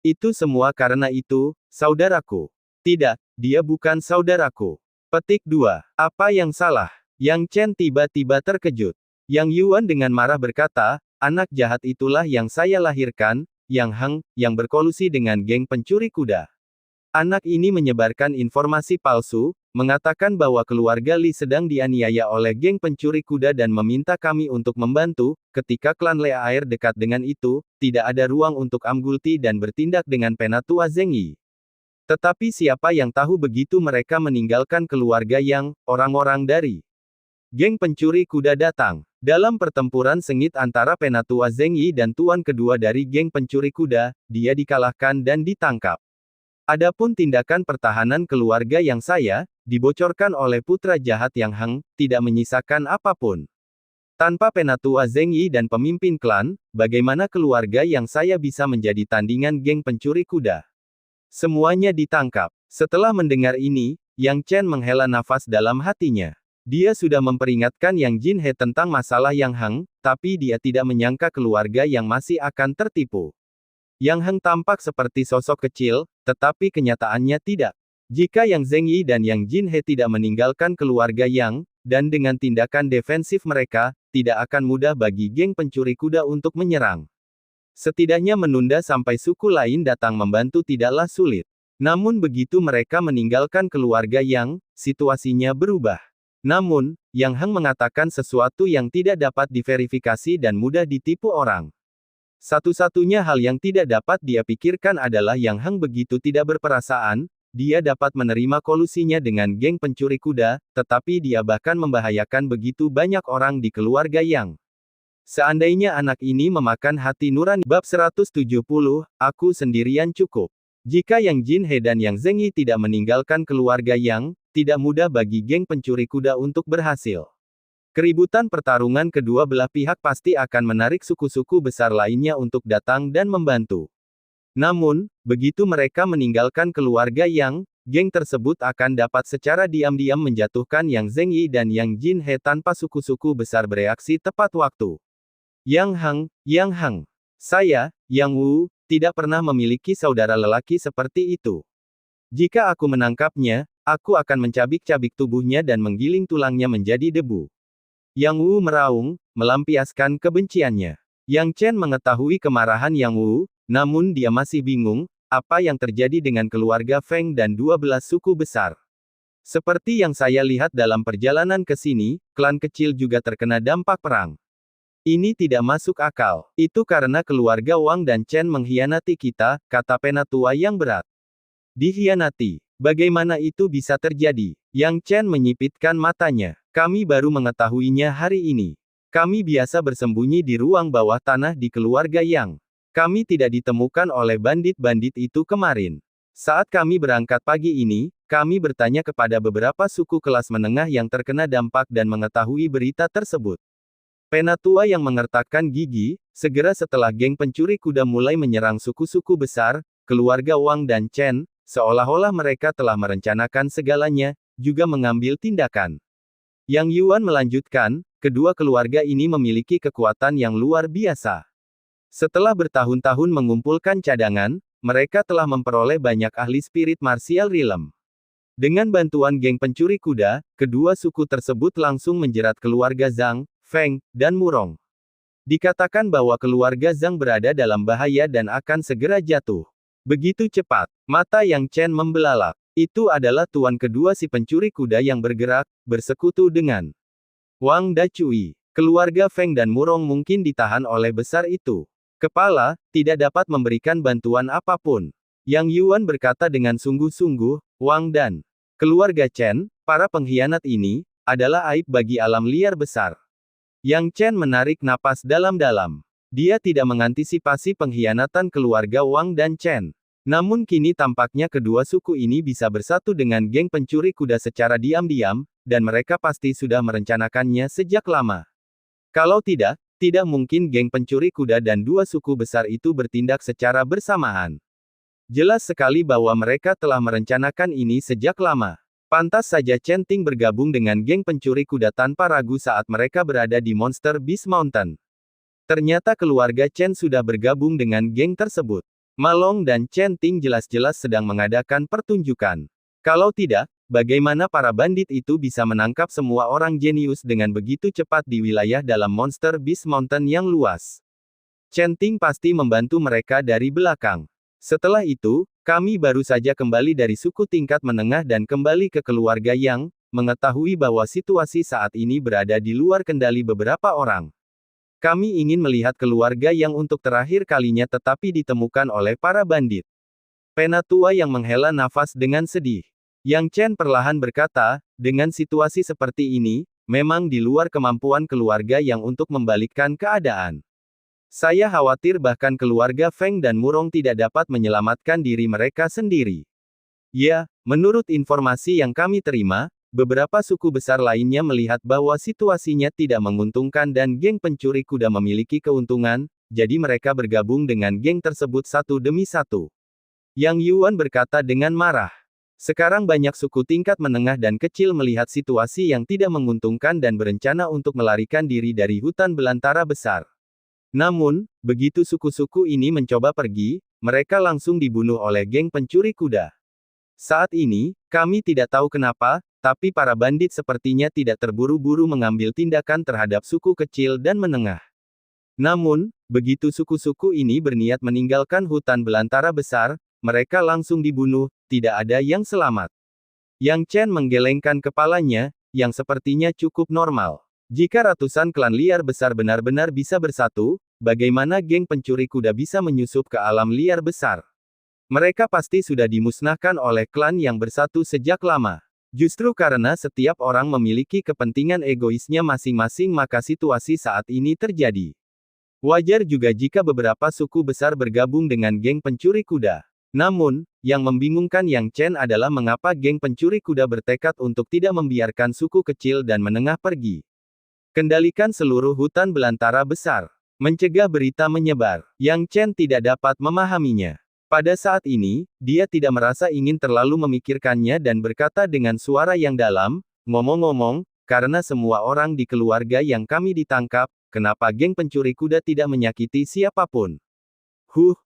Itu semua karena itu, saudaraku. Tidak, dia bukan saudaraku. Petik 2. Apa yang salah? Yang Chen tiba-tiba terkejut. Yang Yuan dengan marah berkata, anak jahat itulah yang saya lahirkan, Yang Heng, yang berkolusi dengan geng pencuri kuda. Anak ini menyebarkan informasi palsu, mengatakan bahwa keluarga Li sedang dianiaya oleh geng pencuri kuda dan meminta kami untuk membantu. Ketika klan Lea Air dekat dengan itu, tidak ada ruang untuk Amgulti dan bertindak dengan Penatua Zheng Yi. Tetapi siapa yang tahu begitu mereka meninggalkan keluarga Yang, orang-orang dari geng pencuri kuda datang. Dalam pertempuran sengit antara Penatua Zheng Yi dan Tuan Kedua dari geng pencuri kuda, dia dikalahkan dan ditangkap. Adapun tindakan pertahanan keluarga yang saya, dibocorkan oleh putra jahat Yang Heng, tidak menyisakan apapun. Tanpa Penatua Zheng Yi dan pemimpin klan, bagaimana keluarga yang saya bisa menjadi tandingan geng pencuri kuda? Semuanya ditangkap. Setelah mendengar ini, Yang Chen menghela nafas dalam hatinya. Dia sudah memperingatkan Yang Jin He tentang masalah Yang Heng, tapi dia tidak menyangka keluarga yang masih akan tertipu. Yang Heng tampak seperti sosok kecil, tetapi kenyataannya tidak. Jika Yang Zheng Yi dan Yang Jin He tidak meninggalkan keluarga Yang, dan dengan tindakan defensif mereka, tidak akan mudah bagi geng pencuri kuda untuk menyerang. Setidaknya menunda sampai suku lain datang membantu tidaklah sulit. Namun begitu mereka meninggalkan keluarga Yang, situasinya berubah. Namun, Yang Heng mengatakan sesuatu yang tidak dapat diverifikasi dan mudah ditipu orang. Satu-satunya hal yang tidak dapat dia pikirkan adalah Yang Heng begitu tidak berperasaan, dia dapat menerima kolusinya dengan geng pencuri kuda, tetapi dia bahkan membahayakan begitu banyak orang di keluarga Yang. Seandainya anak ini memakan hati nurani. Bab 170, aku sendirian cukup. Jika Yang Jinhe dan Yang Zhengyi tidak meninggalkan keluarga Yang, tidak mudah bagi geng pencuri kuda untuk berhasil. Keributan pertarungan kedua belah pihak pasti akan menarik suku-suku besar lainnya untuk datang dan membantu. Namun, begitu mereka meninggalkan keluarga Yang, geng tersebut akan dapat secara diam-diam menjatuhkan Yang Zhengyi dan Yang Jinhe tanpa suku-suku besar bereaksi tepat waktu. Yang Hang. Saya, Yang Wu, tidak pernah memiliki saudara lelaki seperti itu. Jika aku menangkapnya, aku akan mencabik-cabik tubuhnya dan menggiling tulangnya menjadi debu. Yang Wu meraung, melampiaskan kebenciannya. Yang Chen mengetahui kemarahan Yang Wu, namun dia masih bingung, apa yang terjadi dengan keluarga Feng dan 12 suku besar. Seperti yang saya lihat dalam perjalanan ke sini, klan kecil juga terkena dampak perang. Ini tidak masuk akal. Itu karena keluarga Wang dan Chen mengkhianati kita, kata penatua yang berat. Dikhianati? Bagaimana itu bisa terjadi? Yang Chen menyipitkan matanya. Kami baru mengetahuinya hari ini. Kami biasa bersembunyi di ruang bawah tanah di keluarga Yang. Kami tidak ditemukan oleh bandit-bandit itu kemarin. Saat kami berangkat pagi ini, kami bertanya kepada beberapa suku kelas menengah yang terkena dampak dan mengetahui berita tersebut. Penatua yang mengertakkan gigi, segera setelah geng pencuri kuda mulai menyerang suku-suku besar, keluarga Wang dan Chen, seolah-olah mereka telah merencanakan segalanya, juga mengambil tindakan. Yang Yuan melanjutkan, kedua keluarga ini memiliki kekuatan yang luar biasa. Setelah bertahun-tahun mengumpulkan cadangan, mereka telah memperoleh banyak ahli spirit martial realm. Dengan bantuan geng pencuri kuda, kedua suku tersebut langsung menjerat keluarga Zhang, Feng, dan Murong. Dikatakan bahwa keluarga Zhang berada dalam bahaya dan akan segera jatuh. Begitu cepat, mata Yang Chen membelalak. Itu adalah tuan kedua si pencuri kuda yang bergerak, bersekutu dengan Wang Dacui. Keluarga Feng dan Murong mungkin ditahan oleh besar itu. Kepala, tidak dapat memberikan bantuan apapun. Yang Yuan berkata dengan sungguh-sungguh, Wang dan keluarga Chen, para pengkhianat ini, adalah aib bagi alam liar besar. Yang Chen menarik napas dalam-dalam. Dia tidak mengantisipasi pengkhianatan keluarga Wang dan Chen. Namun kini tampaknya kedua suku ini bisa bersatu dengan geng pencuri kuda secara diam-diam, dan mereka pasti sudah merencanakannya sejak lama. Kalau tidak mungkin geng pencuri kuda dan dua suku besar itu bertindak secara bersamaan. Jelas sekali bahwa mereka telah merencanakan ini sejak lama. Pantas saja Chen Ting bergabung dengan geng pencuri kuda tanpa ragu saat mereka berada di Monster Beast Mountain. Ternyata keluarga Chen sudah bergabung dengan geng tersebut. Ma Long dan Chen Ting jelas-jelas sedang mengadakan pertunjukan. Kalau tidak, bagaimana para bandit itu bisa menangkap semua orang jenius dengan begitu cepat di wilayah dalam Monster Beast Mountain yang luas? Chen Ting pasti membantu mereka dari belakang. Setelah itu, kami baru saja kembali dari suku tingkat menengah dan kembali ke keluarga Yang, mengetahui bahwa situasi saat ini berada di luar kendali beberapa orang. Kami ingin melihat keluarga Yang untuk terakhir kalinya tetapi ditemukan oleh para bandit. Penatua yang menghela nafas dengan sedih. Yang Chen perlahan berkata, dengan situasi seperti ini, memang di luar kemampuan keluarga Yang untuk membalikkan keadaan. Saya khawatir bahkan keluarga Feng dan Murong tidak dapat menyelamatkan diri mereka sendiri. Ya, menurut informasi yang kami terima, beberapa suku besar lainnya melihat bahwa situasinya tidak menguntungkan dan geng pencuri kuda memiliki keuntungan, jadi mereka bergabung dengan geng tersebut satu demi satu. Yang Yuan berkata dengan marah. Sekarang banyak suku tingkat menengah dan kecil melihat situasi yang tidak menguntungkan dan berencana untuk melarikan diri dari hutan belantara besar. Namun, begitu suku-suku ini mencoba pergi, mereka langsung dibunuh oleh geng pencuri kuda. Saat ini, kami tidak tahu kenapa, tapi para bandit sepertinya tidak terburu-buru mengambil tindakan terhadap suku kecil dan menengah. Namun, begitu suku-suku ini berniat meninggalkan hutan belantara besar, mereka langsung dibunuh, tidak ada yang selamat. Yang Chen menggelengkan kepalanya, yang sepertinya cukup normal. Jika ratusan klan liar besar benar-benar bisa bersatu, bagaimana geng pencuri kuda bisa menyusup ke alam liar besar? Mereka pasti sudah dimusnahkan oleh klan yang bersatu sejak lama. Justru karena setiap orang memiliki kepentingan egoisnya masing-masing maka situasi saat ini terjadi. Wajar juga jika beberapa suku besar bergabung dengan geng pencuri kuda. Namun, yang membingungkan Yang Chen adalah mengapa geng pencuri kuda bertekad untuk tidak membiarkan suku kecil dan menengah pergi. Kendalikan seluruh hutan belantara besar. Mencegah berita menyebar. Yang Chen tidak dapat memahaminya. Pada saat ini, dia tidak merasa ingin terlalu memikirkannya dan berkata dengan suara yang dalam, ngomong-ngomong, karena semua orang di keluarga yang kami ditangkap, kenapa geng pencuri kuda tidak menyakiti siapapun?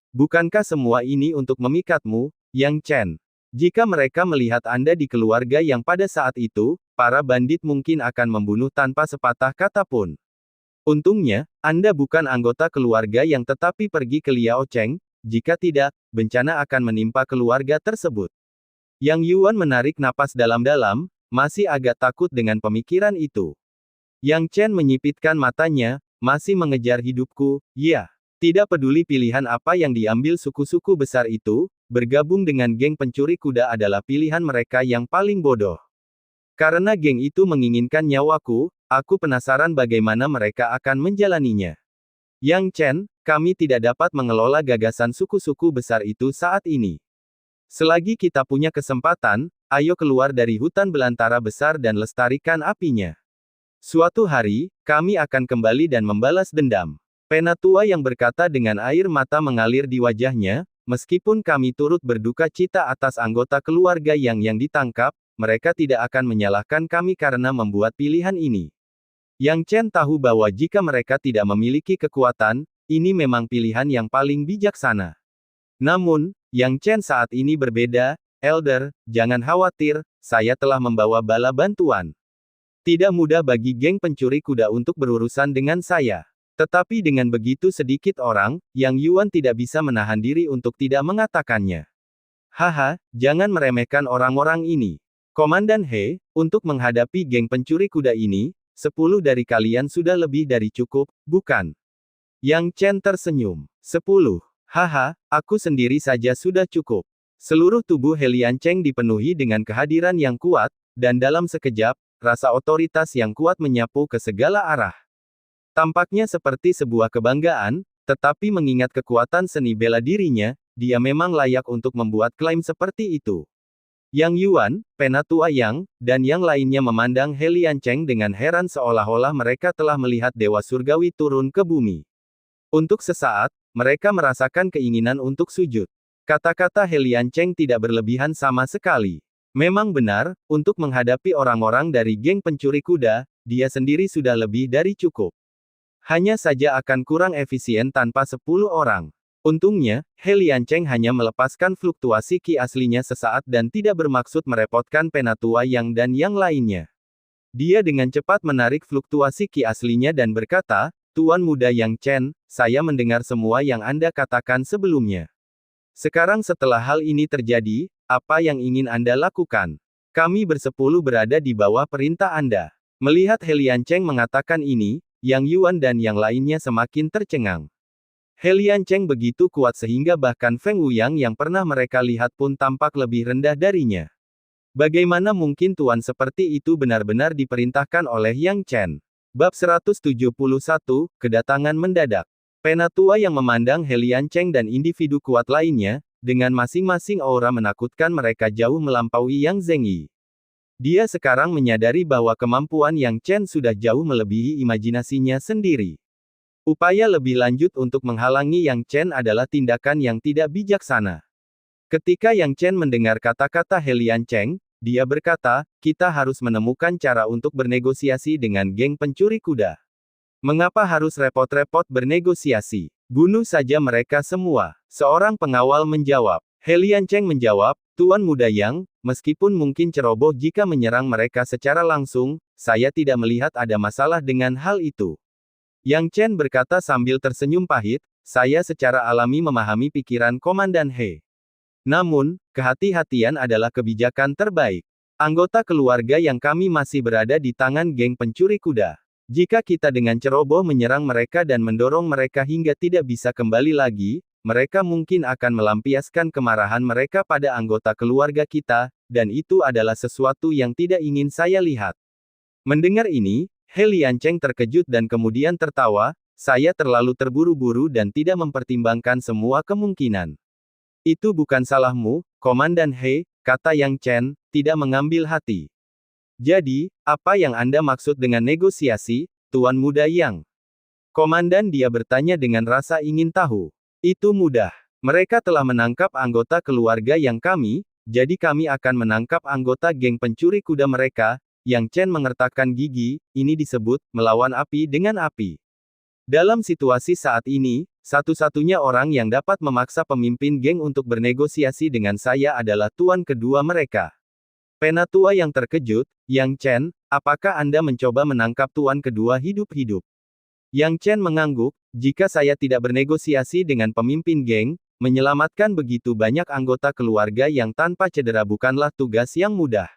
Bukankah semua ini untuk memikatmu, Yang Chen? Jika mereka melihat Anda di keluarga yang pada saat itu, para bandit mungkin akan membunuh tanpa sepatah kata pun. Untungnya, Anda bukan anggota keluarga yang tetapi pergi ke Liao Cheng. Jika tidak, bencana akan menimpa keluarga tersebut. Yang Yuan menarik napas dalam-dalam, masih agak takut dengan pemikiran itu. Yang Chen menyipitkan matanya, masih mengejar hidupku, ya. Tidak peduli pilihan apa yang diambil suku-suku besar itu, bergabung dengan geng pencuri kuda adalah pilihan mereka yang paling bodoh. Karena geng itu menginginkan nyawaku, aku penasaran bagaimana mereka akan menjalaninya. Yang Chen, kami tidak dapat mengelola gagasan suku-suku besar itu saat ini. Selagi kita punya kesempatan, ayo keluar dari hutan belantara besar dan lestarikan apinya. Suatu hari, kami akan kembali dan membalas dendam. Penatua yang berkata dengan air mata mengalir di wajahnya, meskipun kami turut berduka cita atas anggota keluarga yang ditangkap, mereka tidak akan menyalahkan kami karena membuat pilihan ini. Yang Chen tahu bahwa jika mereka tidak memiliki kekuatan, ini memang pilihan yang paling bijaksana. Namun, Yang Chen saat ini berbeda, Elder, jangan khawatir, saya telah membawa bala bantuan. Tidak mudah bagi geng pencuri kuda untuk berurusan dengan saya. Tetapi dengan begitu sedikit orang, Yang Yuan tidak bisa menahan diri untuk tidak mengatakannya. Haha, jangan meremehkan orang-orang ini. Komandan He, untuk menghadapi geng pencuri kuda ini, 10 dari kalian sudah lebih dari cukup, bukan? Yang Chen tersenyum. 10. Haha, aku sendiri saja sudah cukup. Seluruh tubuh Helian Cheng dipenuhi dengan kehadiran yang kuat, dan dalam sekejap, rasa otoritas yang kuat menyapu ke segala arah. Tampaknya seperti sebuah kebanggaan, tetapi mengingat kekuatan seni bela dirinya, dia memang layak untuk membuat klaim seperti itu. Yang Yuan, Penatua Yang, dan yang lainnya memandang Helian Cheng dengan heran seolah-olah mereka telah melihat Dewa Surgawi turun ke bumi. Untuk sesaat, mereka merasakan keinginan untuk sujud. Kata-kata Helian Cheng tidak berlebihan sama sekali. Memang benar, untuk menghadapi orang-orang dari geng pencuri kuda, dia sendiri sudah lebih dari cukup. Hanya saja akan kurang efisien tanpa 10 orang. Untungnya, Helian Cheng hanya melepaskan fluktuasi ki aslinya sesaat dan tidak bermaksud merepotkan Penatua Yang dan yang lainnya. Dia dengan cepat menarik fluktuasi ki aslinya dan berkata, Tuan Muda Yang Chen, saya mendengar semua yang Anda katakan sebelumnya. Sekarang setelah hal ini terjadi, apa yang ingin Anda lakukan? Kami bersepuluh berada di bawah perintah Anda. Melihat Helian Cheng mengatakan ini, Yang Yuan dan yang lainnya semakin tercengang. Helian Cheng begitu kuat sehingga bahkan Feng Wuyang yang pernah mereka lihat pun tampak lebih rendah darinya. Bagaimana mungkin tuan seperti itu benar-benar diperintahkan oleh Yang Chen? Bab 171, Kedatangan Mendadak. Penatua yang memandang Helian Cheng dan individu kuat lainnya, dengan masing-masing aura menakutkan mereka jauh melampaui Yang Zhengyi. Dia sekarang menyadari bahwa kemampuan Yang Chen sudah jauh melebihi imajinasinya sendiri. Upaya lebih lanjut untuk menghalangi Yang Chen adalah tindakan yang tidak bijaksana. Ketika Yang Chen mendengar kata-kata Helian Cheng, dia berkata, kita harus menemukan cara untuk bernegosiasi dengan geng pencuri kuda. Mengapa harus repot-repot bernegosiasi? Bunuh saja mereka semua. Seorang pengawal menjawab. Helian Cheng menjawab, Tuan Muda Yang, meskipun mungkin ceroboh jika menyerang mereka secara langsung, saya tidak melihat ada masalah dengan hal itu. Yang Chen berkata sambil tersenyum pahit, saya secara alami memahami pikiran Komandan He. Namun, kehati-hatian adalah kebijakan terbaik. Anggota keluarga yang kami masih berada di tangan geng pencuri kuda. Jika kita dengan ceroboh menyerang mereka dan mendorong mereka hingga tidak bisa kembali lagi, mereka mungkin akan melampiaskan kemarahan mereka pada anggota keluarga kita, dan itu adalah sesuatu yang tidak ingin saya lihat. Mendengar ini, He Liancheng terkejut dan kemudian tertawa, saya terlalu terburu-buru dan tidak mempertimbangkan semua kemungkinan. Itu bukan salahmu, Komandan He, kata Yang Chen, tidak mengambil hati. Jadi, apa yang Anda maksud dengan negosiasi, Tuan Muda Yang? Komandan dia bertanya dengan rasa ingin tahu. Itu mudah. Mereka telah menangkap anggota keluarga yang kami, jadi kami akan menangkap anggota geng pencuri kuda mereka. Yang Chen mengertakkan gigi, ini disebut, melawan api dengan api. Dalam situasi saat ini, satu-satunya orang yang dapat memaksa pemimpin geng untuk bernegosiasi dengan saya adalah tuan kedua mereka. Penatua yang terkejut, Yang Chen, apakah Anda mencoba menangkap tuan kedua hidup-hidup? Yang Chen mengangguk, jika saya tidak bernegosiasi dengan pemimpin geng, menyelamatkan begitu banyak anggota keluarga yang tanpa cedera bukanlah tugas yang mudah.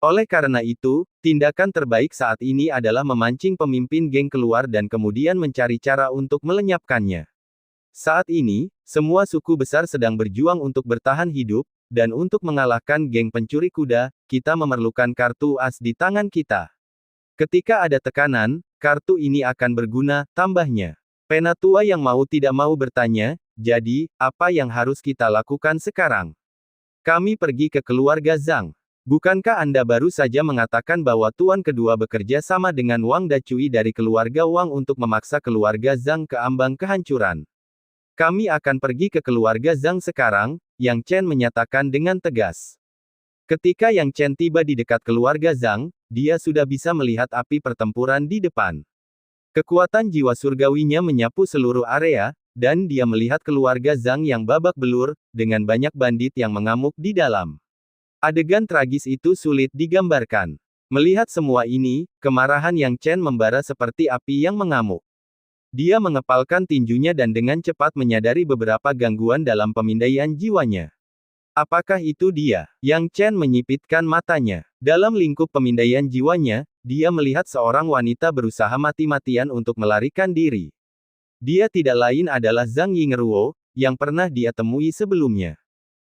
Oleh karena itu, tindakan terbaik saat ini adalah memancing pemimpin geng keluar dan kemudian mencari cara untuk melenyapkannya. Saat ini, semua suku besar sedang berjuang untuk bertahan hidup, dan untuk mengalahkan geng pencuri kuda, kita memerlukan kartu as di tangan kita. Ketika ada tekanan, kartu ini akan berguna, tambahnya. Penatua yang mau tidak mau bertanya, jadi, apa yang harus kita lakukan sekarang? Kami pergi ke keluarga Zhang. Bukankah Anda baru saja mengatakan bahwa tuan kedua bekerja sama dengan Wang Dacui dari keluarga Wang untuk memaksa keluarga Zhang ke ambang kehancuran? Kami akan pergi ke keluarga Zhang sekarang, Yang Chen menyatakan dengan tegas. Ketika Yang Chen tiba di dekat keluarga Zhang, dia sudah bisa melihat api pertempuran di depan. Kekuatan jiwa surgawinya menyapu seluruh area, dan dia melihat keluarga Zhang yang babak belur, dengan banyak bandit yang mengamuk di dalam. Adegan tragis itu sulit digambarkan. Melihat semua ini, kemarahan Yang Chen membara seperti api yang mengamuk. Dia mengepalkan tinjunya dan dengan cepat menyadari beberapa gangguan dalam pemindaian jiwanya. Apakah itu dia? Yang Chen menyipitkan matanya. Dalam lingkup pemindaian jiwanya, dia melihat seorang wanita berusaha mati-matian untuk melarikan diri. Dia tidak lain adalah Zhang Yingruo, yang pernah dia temui sebelumnya.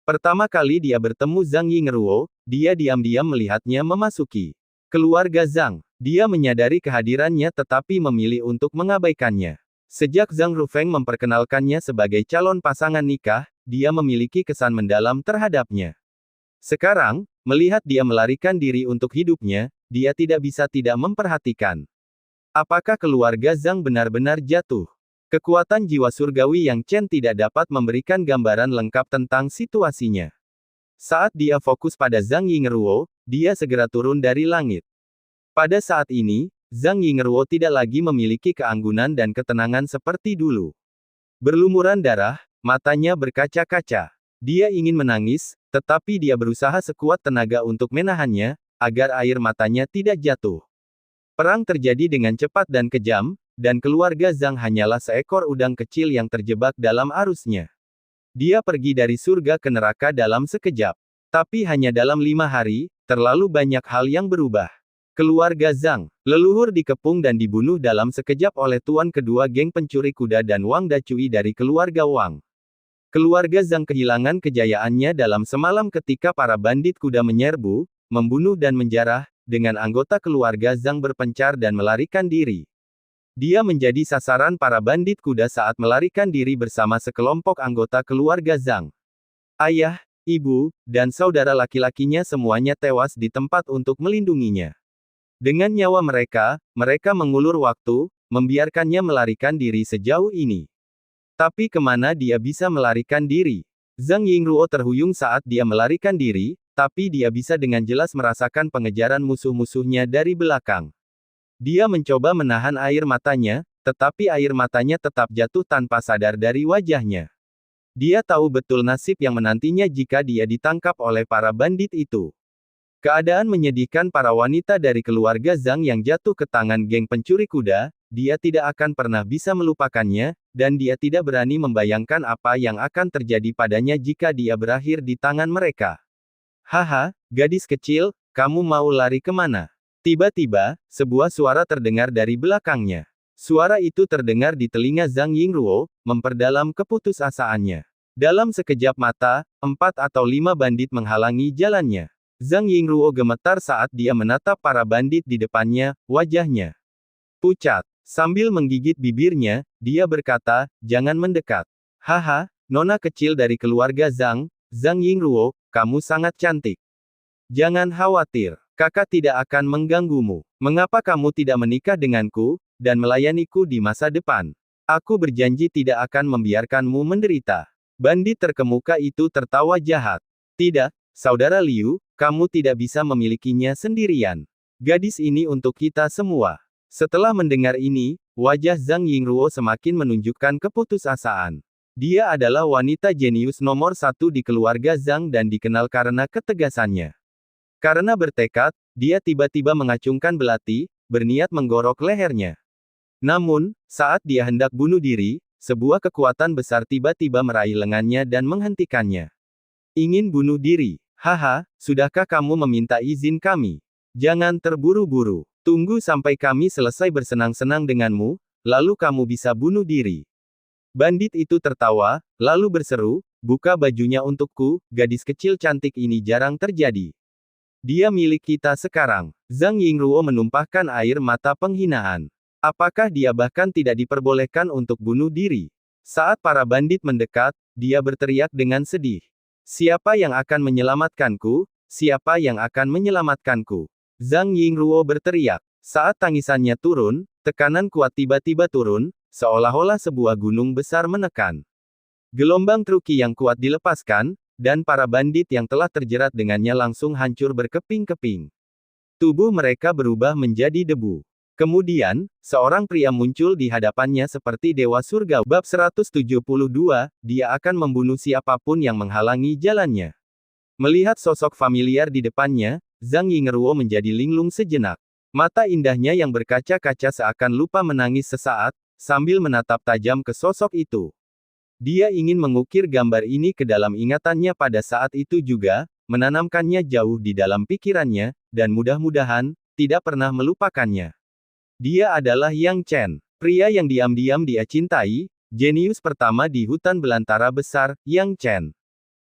Pertama kali dia bertemu Zhang Yingruo, dia diam-diam melihatnya memasuki keluarga Zhang. Dia menyadari kehadirannya tetapi memilih untuk mengabaikannya. Sejak Zhang Rufeng memperkenalkannya sebagai calon pasangan nikah, dia memiliki kesan mendalam terhadapnya. Sekarang, melihat dia melarikan diri untuk hidupnya, dia tidak bisa tidak memperhatikan. Apakah keluarga Zhang benar-benar jatuh? Kekuatan jiwa surgawi Yang Chen tidak dapat memberikan gambaran lengkap tentang situasinya. Saat dia fokus pada Zhang Yingruo, dia segera turun dari langit. Pada saat ini, Zhang Yingruo tidak lagi memiliki keanggunan dan ketenangan seperti dulu. Berlumuran darah, matanya berkaca-kaca. Dia ingin menangis, tetapi dia berusaha sekuat tenaga untuk menahannya, agar air matanya tidak jatuh. Perang terjadi dengan cepat dan kejam, dan keluarga Zhang hanyalah seekor udang kecil yang terjebak dalam arusnya. Dia pergi dari surga ke neraka dalam sekejap. Tapi hanya dalam 5 hari, terlalu banyak hal yang berubah. Keluarga Zhang, leluhur dikepung dan dibunuh dalam sekejap oleh tuan kedua geng pencuri kuda dan Wang Dacui dari keluarga Wang. Keluarga Zhang kehilangan kejayaannya dalam semalam ketika para bandit kuda menyerbu, membunuh dan menjarah, dengan anggota keluarga Zhang berpencar dan melarikan diri. Dia menjadi sasaran para bandit kuda saat melarikan diri bersama sekelompok anggota keluarga Zhang. Ayah, ibu, dan saudara laki-lakinya semuanya tewas di tempat untuk melindunginya. Dengan nyawa mereka, mereka mengulur waktu, membiarkannya melarikan diri sejauh ini. Tapi kemana dia bisa melarikan diri? Zhang Yingruo terhuyung saat dia melarikan diri, tapi dia bisa dengan jelas merasakan pengejaran musuh-musuhnya dari belakang. Dia mencoba menahan air matanya, tetapi air matanya tetap jatuh tanpa sadar dari wajahnya. Dia tahu betul nasib yang menantinya jika dia ditangkap oleh para bandit itu. Keadaan menyedihkan para wanita dari keluarga Zhang yang jatuh ke tangan geng pencuri kuda, dia tidak akan pernah bisa melupakannya, dan dia tidak berani membayangkan apa yang akan terjadi padanya jika dia berakhir di tangan mereka. Haha, gadis kecil, kamu mau lari kemana? Tiba-tiba, sebuah suara terdengar dari belakangnya. Suara itu terdengar di telinga Zhang Yingruo, memperdalam keputusasaannya. Dalam sekejap mata, 4 atau 5 bandit menghalangi jalannya. Zhang Yingruo gemetar saat dia menatap para bandit di depannya, wajahnya pucat. Sambil menggigit bibirnya, dia berkata, "Jangan mendekat." "Haha, nona kecil dari keluarga Zhang, Zhang Yingruo, kamu sangat cantik. Jangan khawatir, kakak tidak akan mengganggumu. Mengapa kamu tidak menikah denganku, dan melayaniku di masa depan? Aku berjanji tidak akan membiarkanmu menderita." Bandit terkemuka itu tertawa jahat. "Tidak, Saudara Liu, kamu tidak bisa memilikinya sendirian. Gadis ini untuk kita semua." Setelah mendengar ini, wajah Zhang Yingruo semakin menunjukkan keputusasaan. Dia adalah wanita jenius nomor 1 di keluarga Zhang dan dikenal karena ketegasannya. Karena bertekad, dia tiba-tiba mengacungkan belati, berniat menggorok lehernya. Namun, saat dia hendak bunuh diri, sebuah kekuatan besar tiba-tiba meraih lengannya dan menghentikannya. "Ingin bunuh diri? Haha, sudahkah kamu meminta izin kami? Jangan terburu-buru. Tunggu sampai kami selesai bersenang-senang denganmu, lalu kamu bisa bunuh diri." Bandit itu tertawa, lalu berseru, "Buka bajunya untukku, gadis kecil cantik ini jarang terjadi. Dia milik kita sekarang." Zhang Yingruo menumpahkan air mata penghinaan. Apakah dia bahkan tidak diperbolehkan untuk bunuh diri? Saat para bandit mendekat, dia berteriak dengan sedih. "Siapa yang akan menyelamatkanku? Siapa yang akan menyelamatkanku?" Zhang Yingruo berteriak. Saat tangisannya turun, tekanan kuat tiba-tiba turun, seolah-olah sebuah gunung besar menekan. Gelombang truki yang kuat dilepaskan, dan para bandit yang telah terjerat dengannya langsung hancur berkeping-keping. Tubuh mereka berubah menjadi debu. Kemudian, seorang pria muncul di hadapannya seperti Dewa Surga. Bab 172, dia akan membunuh siapapun yang menghalangi jalannya. Melihat sosok familiar di depannya, Zhang Yingruo menjadi linglung sejenak. Mata indahnya yang berkaca-kaca seakan lupa menangis sesaat, sambil menatap tajam ke sosok itu. Dia ingin mengukir gambar ini ke dalam ingatannya pada saat itu juga, menanamkannya jauh di dalam pikirannya, dan mudah-mudahan, tidak pernah melupakannya. Dia adalah Yang Chen, pria yang diam-diam dia cintai, jenius pertama di hutan belantara besar, Yang Chen.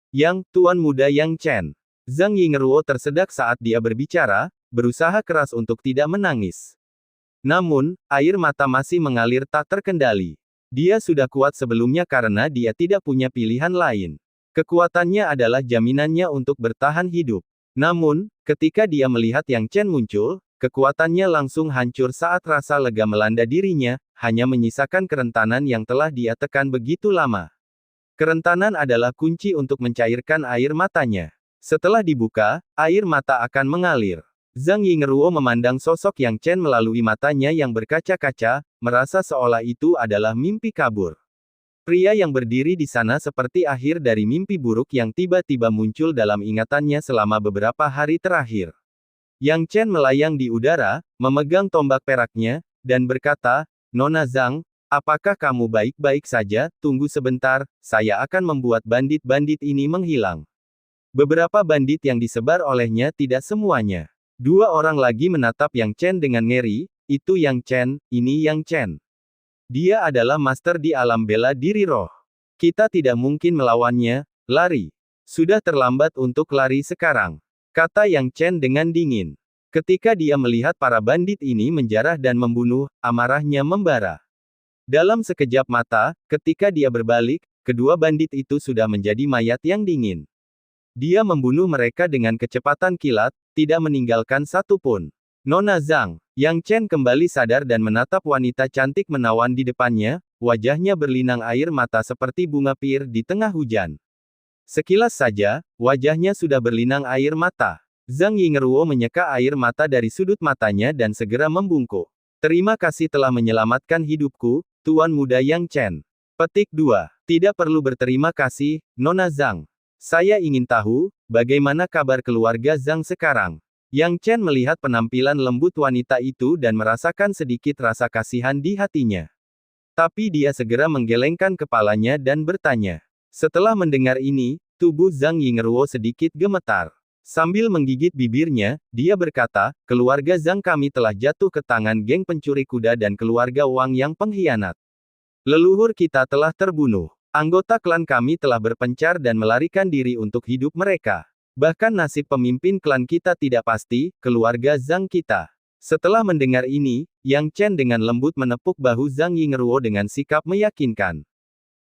Yang, Tuan Muda Yang Chen. Zhang Yingruo tersedak saat dia berbicara, berusaha keras untuk tidak menangis. Namun, air mata masih mengalir tak terkendali. Dia sudah kuat sebelumnya karena dia tidak punya pilihan lain. Kekuatannya adalah jaminannya untuk bertahan hidup. Namun, ketika dia melihat Yang Chen muncul, kekuatannya langsung hancur saat rasa lega melanda dirinya, hanya menyisakan kerentanan yang telah dia tekan begitu lama. Kerentanan adalah kunci untuk mencairkan air matanya. Setelah dibuka, air mata akan mengalir. Zhang Yingruo memandang sosok Yang Chen melalui matanya yang berkaca-kaca, merasa seolah itu adalah mimpi kabur. Pria yang berdiri di sana seperti akhir dari mimpi buruk yang tiba-tiba muncul dalam ingatannya selama beberapa hari terakhir. Yang Chen melayang di udara, memegang tombak peraknya, dan berkata, "Nona Zhang, apakah kamu baik-baik saja? Tunggu sebentar, saya akan membuat bandit-bandit ini menghilang." Beberapa bandit yang disebar olehnya tidak semuanya. 2 orang lagi menatap Yang Chen dengan ngeri, "Itu Yang Chen, ini Yang Chen. Dia adalah master di alam bela diri roh. Kita tidak mungkin melawannya, lari. Sudah terlambat untuk lari sekarang," kata Yang Chen dengan dingin. Ketika dia melihat para bandit ini menjarah dan membunuh, amarahnya membara. Dalam sekejap mata, ketika dia berbalik, kedua bandit itu sudah menjadi mayat yang dingin. Dia membunuh mereka dengan kecepatan kilat, tidak meninggalkan satu pun. "Nona Zhang." Yang Chen kembali sadar dan menatap wanita cantik menawan di depannya, wajahnya berlinang air mata seperti bunga pir di tengah hujan. Sekilas saja, wajahnya sudah berlinang air mata. Zhang Yingruo menyeka air mata dari sudut matanya dan segera membungkuk. "Terima kasih telah menyelamatkan hidupku, Tuan Muda Yang Chen." Petik 2. Tidak perlu berterima kasih, Nona Zhang. Saya ingin tahu, bagaimana kabar keluarga Zhang sekarang? Yang Chen melihat penampilan lembut wanita itu dan merasakan sedikit rasa kasihan di hatinya. Tapi dia segera menggelengkan kepalanya dan bertanya. Setelah mendengar ini, tubuh Zhang Yingruo sedikit gemetar. Sambil menggigit bibirnya, dia berkata, keluarga Zhang kami telah jatuh ke tangan geng pencuri kuda dan keluarga Wang yang pengkhianat. Leluhur kita telah terbunuh. Anggota klan kami telah berpencar dan melarikan diri untuk hidup mereka. Bahkan nasib pemimpin klan kita tidak pasti, keluarga Zhang kita. Setelah mendengar ini, Yang Chen dengan lembut menepuk bahu Zhang Yingruo dengan sikap meyakinkan.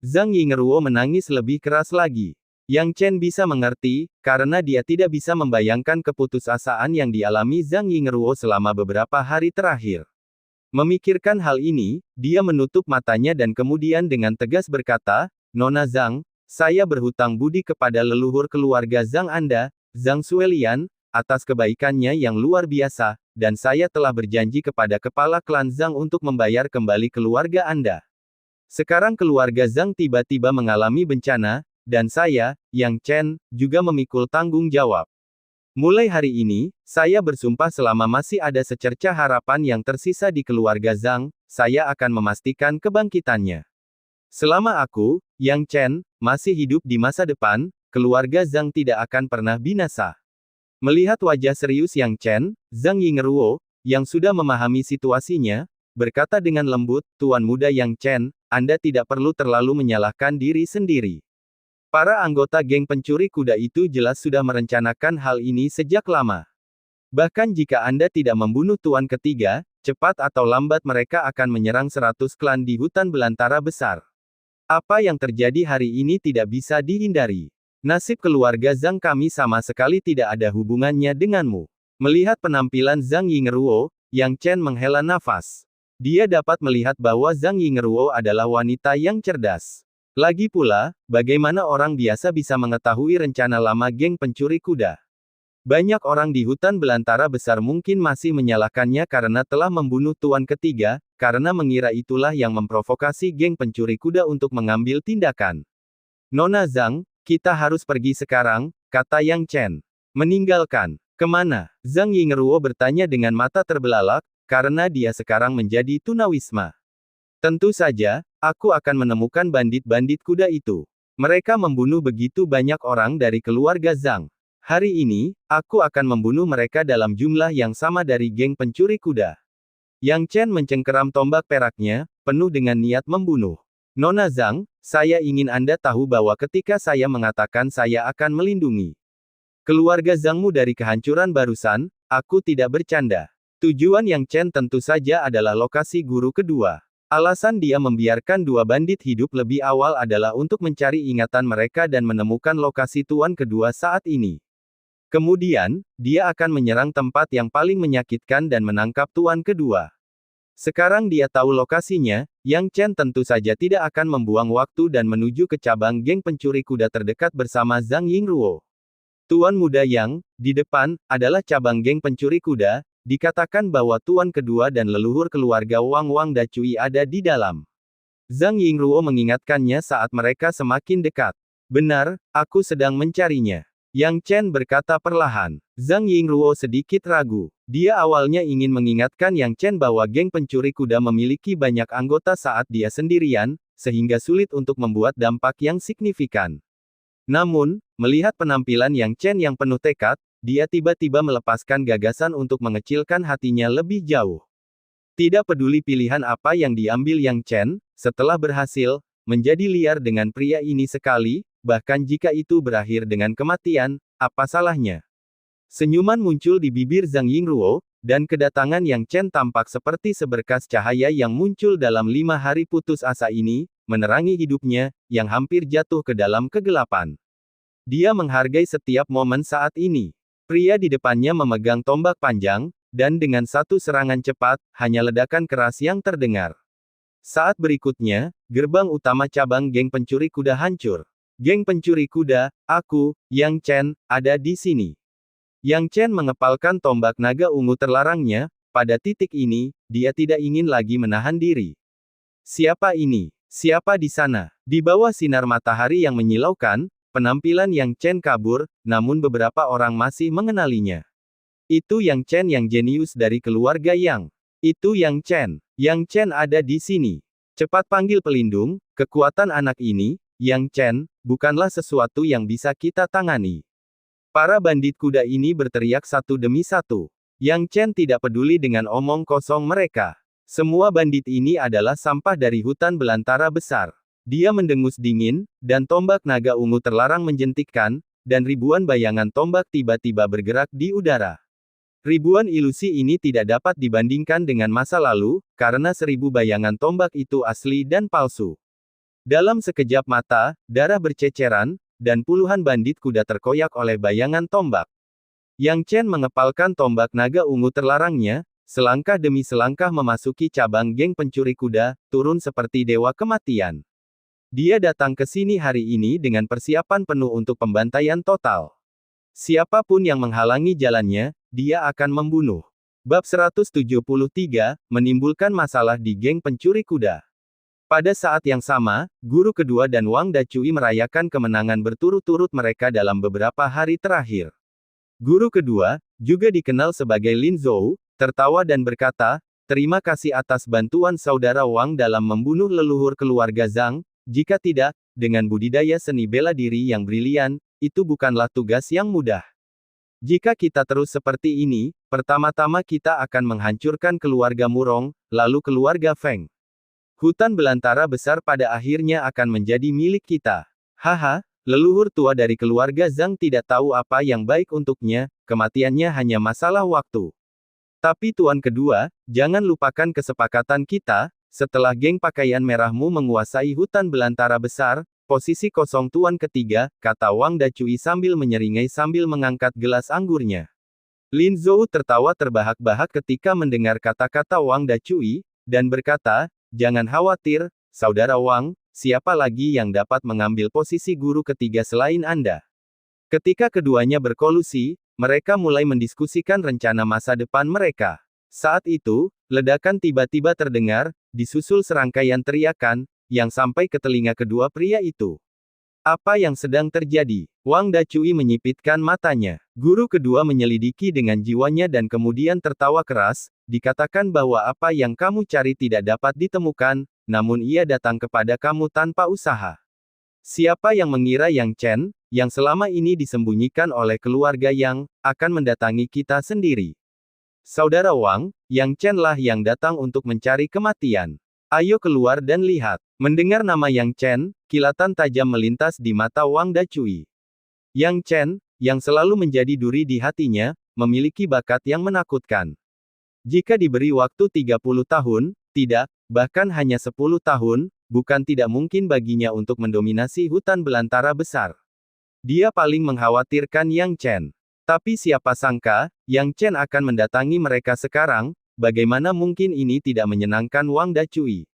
Zhang Yingruo menangis lebih keras lagi. Yang Chen bisa mengerti, karena dia tidak bisa membayangkan keputusasaan yang dialami Zhang Yingruo selama beberapa hari terakhir. Memikirkan hal ini, dia menutup matanya dan kemudian dengan tegas berkata, Nona Zhang, saya berhutang budi kepada leluhur keluarga Zhang Anda, Zhang Suelian, atas kebaikannya yang luar biasa, dan saya telah berjanji kepada kepala klan Zhang untuk membayar kembali keluarga Anda. Sekarang keluarga Zhang tiba-tiba mengalami bencana, dan saya, Yang Chen, juga memikul tanggung jawab. Mulai hari ini, saya bersumpah selama masih ada secercah harapan yang tersisa di keluarga Zhang, saya akan memastikan kebangkitannya. Selama aku, Yang Chen, masih hidup di masa depan, keluarga Zhang tidak akan pernah binasa. Melihat wajah serius Yang Chen, Zhang Yingruo, yang sudah memahami situasinya, berkata dengan lembut, Tuan Muda Yang Chen, Anda tidak perlu terlalu menyalahkan diri sendiri. Para anggota geng pencuri kuda itu jelas sudah merencanakan hal ini sejak lama. Bahkan jika Anda tidak membunuh Tuan Ketiga, cepat atau lambat mereka akan menyerang 100 klan di hutan belantara besar. Apa yang terjadi hari ini tidak bisa dihindari. Nasib keluarga Zhang kami sama sekali tidak ada hubungannya denganmu. Melihat penampilan Zhang Yingruo, Yang Chen menghela nafas. Dia dapat melihat bahwa Zhang Yingruo adalah wanita yang cerdas. Lagi pula, bagaimana orang biasa bisa mengetahui rencana lama geng pencuri kuda? Banyak orang di hutan belantara besar mungkin masih menyalahkannya karena telah membunuh Tuan Ketiga, karena mengira itulah yang memprovokasi geng pencuri kuda untuk mengambil tindakan. Nona Zhang, kita harus pergi sekarang, kata Yang Chen. Meninggalkan. Kemana? Zhang Yingruo bertanya dengan mata terbelalak, karena dia sekarang menjadi tunawisma. Tentu saja, aku akan menemukan bandit-bandit kuda itu. Mereka membunuh begitu banyak orang dari keluarga Zhang. Hari ini, aku akan membunuh mereka dalam jumlah yang sama dari geng pencuri kuda. Yang Chen mencengkeram tombak peraknya, penuh dengan niat membunuh. Nona Zhang, saya ingin Anda tahu bahwa ketika saya mengatakan saya akan melindungi keluarga Zhangmu dari kehancuran barusan, aku tidak bercanda. Tujuan Yang Chen tentu saja adalah lokasi guru kedua. Alasan dia membiarkan dua bandit hidup lebih awal adalah untuk mencari ingatan mereka dan menemukan lokasi Tuan Kedua saat ini. Kemudian, dia akan menyerang tempat yang paling menyakitkan dan menangkap Tuan Kedua. Sekarang dia tahu lokasinya, Yang Chen tentu saja tidak akan membuang waktu dan menuju ke cabang geng pencuri kuda terdekat bersama Zhang Yingruo. Tuan Muda Yang, di depan, adalah cabang geng pencuri kuda. Dikatakan bahwa Tuan Kedua dan leluhur keluarga Wang Dacui ada di dalam. Zhang Yingruo mengingatkannya saat mereka semakin dekat. Benar, aku sedang mencarinya. Yang Chen berkata perlahan. Zhang Yingruo sedikit ragu. Dia awalnya ingin mengingatkan Yang Chen bahwa geng pencuri kuda memiliki banyak anggota saat dia sendirian, sehingga sulit untuk membuat dampak yang signifikan. Namun, melihat penampilan Yang Chen yang penuh tekad, dia tiba-tiba melepaskan gagasan untuk mengecilkan hatinya lebih jauh. Tidak peduli pilihan apa yang diambil Yang Chen, setelah berhasil menjadi liar dengan pria ini sekali, bahkan jika itu berakhir dengan kematian, apa salahnya? Senyuman muncul di bibir Zhang Yingruo, dan kedatangan Yang Chen tampak seperti seberkas cahaya yang muncul dalam 5 hari putus asa ini, menerangi hidupnya, yang hampir jatuh ke dalam kegelapan. Dia menghargai setiap momen saat ini. Pria di depannya memegang tombak panjang, dan dengan satu serangan cepat, hanya ledakan keras yang terdengar. Saat berikutnya, gerbang utama cabang geng pencuri kuda hancur. Geng pencuri kuda, aku, Yang Chen, ada di sini. Yang Chen mengepalkan tombak naga ungu terlarangnya, pada titik ini, dia tidak ingin lagi menahan diri. Siapa ini? Siapa di sana? Di bawah sinar matahari yang menyilaukan, penampilan Yang Chen kabur, namun beberapa orang masih mengenalinya. Itu Yang Chen yang jenius dari keluarga Yang. Itu Yang Chen. Yang Chen ada di sini. Cepat panggil pelindung, kekuatan anak ini, Yang Chen, bukanlah sesuatu yang bisa kita tangani. Para bandit kuda ini berteriak satu demi satu. Yang Chen tidak peduli dengan omong kosong mereka. Semua bandit ini adalah sampah dari hutan belantara besar. Dia mendengus dingin, dan tombak naga ungu terlarang menjentikkan, dan ribuan bayangan tombak tiba-tiba bergerak di udara. Ribuan ilusi ini tidak dapat dibandingkan dengan masa lalu, karena 1000 bayangan tombak itu asli dan palsu. Dalam sekejap mata, darah berceceran, dan puluhan bandit kuda terkoyak oleh bayangan tombak. Yang Chen mengepalkan tombak naga ungu terlarangnya, selangkah demi selangkah memasuki cabang geng pencuri kuda, turun seperti dewa kematian. Dia datang ke sini hari ini dengan persiapan penuh untuk pembantaian total. Siapapun yang menghalangi jalannya, dia akan membunuh. Bab 173, menimbulkan masalah di geng pencuri kuda. Pada saat yang sama, guru kedua dan Wang Dacui merayakan kemenangan berturut-turut mereka dalam beberapa hari terakhir. Guru kedua, juga dikenal sebagai Lin Zhou, tertawa dan berkata, "Terima kasih atas bantuan saudara Wang dalam membunuh leluhur keluarga Zhang. Jika tidak, dengan budidaya seni bela diri yang brilian, itu bukanlah tugas yang mudah. Jika kita terus seperti ini, pertama-tama kita akan menghancurkan keluarga Murong, lalu keluarga Feng. Hutan belantara besar pada akhirnya akan menjadi milik kita." Haha, leluhur tua dari keluarga Zhang tidak tahu apa yang baik untuknya, kematiannya hanya masalah waktu. Tapi tuan kedua, jangan lupakan kesepakatan kita, setelah geng pakaian merahmu menguasai hutan belantara besar, posisi kosong tuan ketiga, kata Wang Dacui sambil menyeringai sambil mengangkat gelas anggurnya. Lin Zhou tertawa terbahak-bahak ketika mendengar kata-kata Wang Dacui, dan berkata, "Jangan khawatir, saudara Wang, siapa lagi yang dapat mengambil posisi guru ketiga selain Anda?" Ketika keduanya berkolusi, mereka mulai mendiskusikan rencana masa depan mereka. Saat itu, ledakan tiba-tiba terdengar, disusul serangkaian teriakan, yang sampai ke telinga kedua pria itu. Apa yang sedang terjadi? Wang Dacui menyipitkan matanya. Guru kedua menyelidiki dengan jiwanya dan kemudian tertawa keras, dikatakan bahwa apa yang kamu cari tidak dapat ditemukan, namun ia datang kepada kamu tanpa usaha. Siapa yang mengira Yang Chen, yang selama ini disembunyikan oleh keluarga Yang, akan mendatangi kita sendiri? Saudara Wang, Yang Chen lah yang datang untuk mencari kematian. Ayo keluar dan lihat. Mendengar nama Yang Chen, kilatan tajam melintas di mata Wang Dacui. Yang Chen, yang selalu menjadi duri di hatinya, memiliki bakat yang menakutkan. Jika diberi waktu 30 tahun, tidak, bahkan hanya 10 tahun, bukan tidak mungkin baginya untuk mendominasi hutan belantara besar. Dia paling mengkhawatirkan Yang Chen. Tapi siapa sangka, Yang Chen akan mendatangi mereka sekarang, bagaimana mungkin ini tidak menyenangkan Wang Dacui.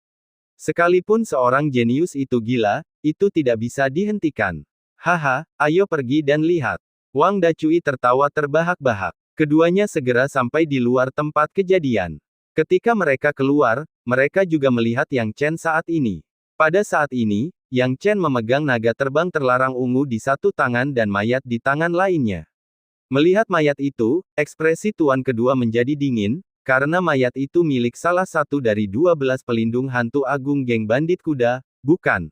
Sekalipun seorang jenius itu gila, itu tidak bisa dihentikan. Haha, ayo pergi dan lihat. Wang Dacui tertawa terbahak-bahak. Keduanya segera sampai di luar tempat kejadian. Ketika mereka keluar, mereka juga melihat Yang Chen saat ini. Pada saat ini, Yang Chen memegang naga terbang terlarang ungu di satu tangan dan mayat di tangan lainnya. Melihat mayat itu, ekspresi tuan kedua menjadi dingin, karena mayat itu milik salah satu dari 12 pelindung hantu agung geng bandit kuda, bukan?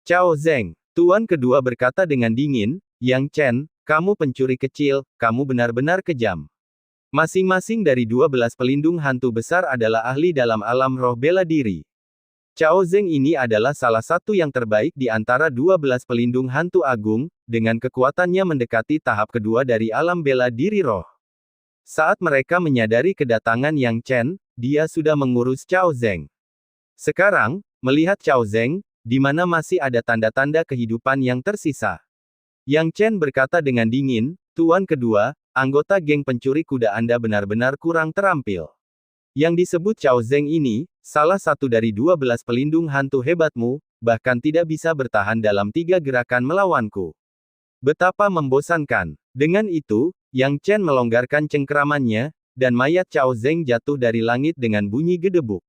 Cao Zeng. Tuan kedua berkata dengan dingin, "Yang Chen, kamu pencuri kecil, kamu benar-benar kejam." Masing-masing dari 12 pelindung hantu besar adalah ahli dalam alam roh bela diri. Cao Zeng ini adalah salah satu yang terbaik di antara 12 pelindung hantu agung, dengan kekuatannya mendekati tahap kedua dari alam bela diri roh. Saat mereka menyadari kedatangan Yang Chen, dia sudah mengurus Cao Zeng. Sekarang, melihat Cao Zeng, di mana masih ada tanda-tanda kehidupan yang tersisa. Yang Chen berkata dengan dingin, "Tuan kedua, anggota geng pencuri kuda Anda benar-benar kurang terampil. Yang disebut Cao Zeng ini, salah satu dari 12 pelindung hantu hebatmu, bahkan tidak bisa bertahan dalam 3 gerakan melawanku. Betapa membosankan." Dengan itu, Yang Chen melonggarkan cengkeramannya, dan mayat Cao Zeng jatuh dari langit dengan bunyi gedebuk.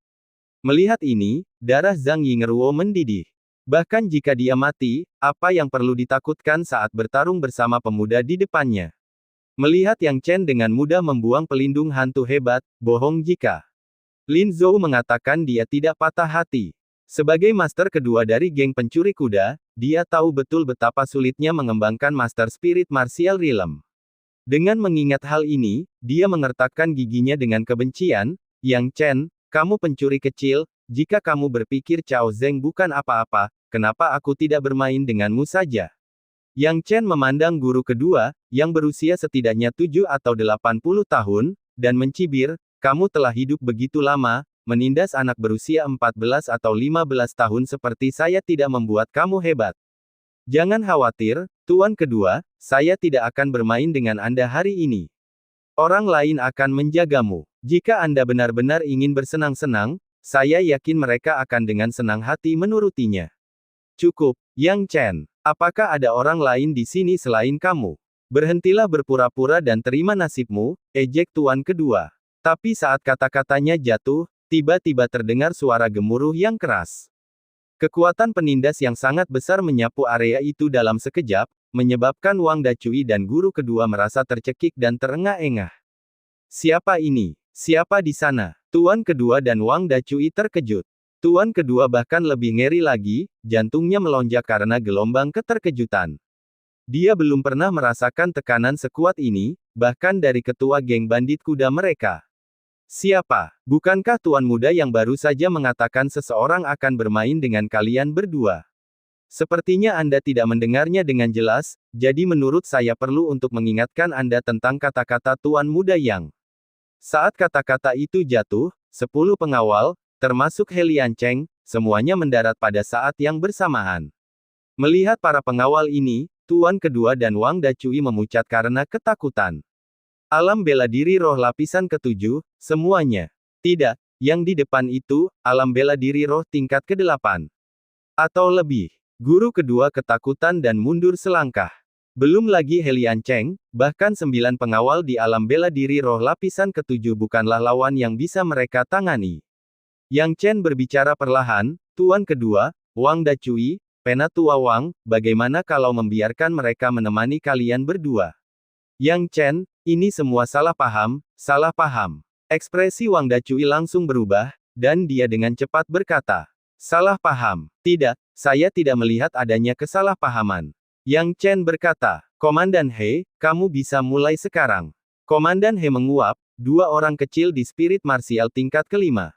Melihat ini, darah Zhang Yingruo mendidih. Bahkan jika dia mati, apa yang perlu ditakutkan saat bertarung bersama pemuda di depannya? Melihat Yang Chen dengan mudah membuang pelindung hantu hebat, bohong jika Lin Zhou mengatakan dia tidak patah hati. Sebagai master kedua dari geng pencuri kuda, dia tahu betul betapa sulitnya mengembangkan master spirit martial realm. Dengan mengingat hal ini, dia mengertakkan giginya dengan kebencian, Yang Chen, kamu pencuri kecil, jika kamu berpikir Cao Zheng bukan apa-apa, kenapa aku tidak bermain denganmu saja? Yang Chen memandang guru kedua, yang berusia setidaknya 7 atau 80 tahun, dan mencibir, kamu telah hidup begitu lama, menindas anak berusia 14 atau 15 tahun seperti saya tidak membuat kamu hebat. Jangan khawatir, Tuan kedua, saya tidak akan bermain dengan Anda hari ini. Orang lain akan menjagamu. Jika Anda benar-benar ingin bersenang-senang, saya yakin mereka akan dengan senang hati menurutinya. Cukup, Yang Chen. Apakah ada orang lain di sini selain kamu? Berhentilah berpura-pura dan terima nasibmu, ejek Tuan kedua. Tapi saat kata-katanya jatuh, tiba-tiba terdengar suara gemuruh yang keras. Kekuatan penindas yang sangat besar menyapu area itu dalam sekejap, menyebabkan Wang Dacui dan guru kedua merasa tercekik dan terengah-engah. Siapa ini? Siapa di sana? Tuan kedua dan Wang Dacui terkejut. Tuan kedua bahkan lebih ngeri lagi, jantungnya melonjak karena gelombang keterkejutan. Dia belum pernah merasakan tekanan sekuat ini, bahkan dari ketua geng bandit kuda mereka. Siapa? Bukankah Tuan Muda yang baru saja mengatakan seseorang akan bermain dengan kalian berdua? Sepertinya Anda tidak mendengarnya dengan jelas, jadi menurut saya perlu untuk mengingatkan Anda tentang kata-kata Tuan Muda yang. Saat kata-kata itu jatuh, 10 pengawal, termasuk He Liancheng, semuanya mendarat pada saat yang bersamaan. Melihat para pengawal ini, Tuan kedua dan Wang Dacui memucat karena ketakutan. Alam bela diri roh lapisan ke-7, semuanya. Tidak, yang di depan itu, alam bela diri roh tingkat ke-8. Atau lebih. Guru kedua ketakutan dan mundur selangkah. Belum lagi He Liancheng, bahkan 9 pengawal di alam bela diri roh lapisan ke-7 bukanlah lawan yang bisa mereka tangani. Yang Chen berbicara perlahan, Tuan kedua, Wang Dacui, Penatua Wang, bagaimana kalau membiarkan mereka menemani kalian berdua? Yang Chen, ini semua salah paham, salah paham. Ekspresi Wang Dacui langsung berubah, dan dia dengan cepat berkata, salah paham. Tidak, saya tidak melihat adanya kesalahpahaman. Yang Chen berkata, Komandan He, kamu bisa mulai sekarang. Komandan He menguap, 2 orang kecil di spirit martial tingkat ke-5.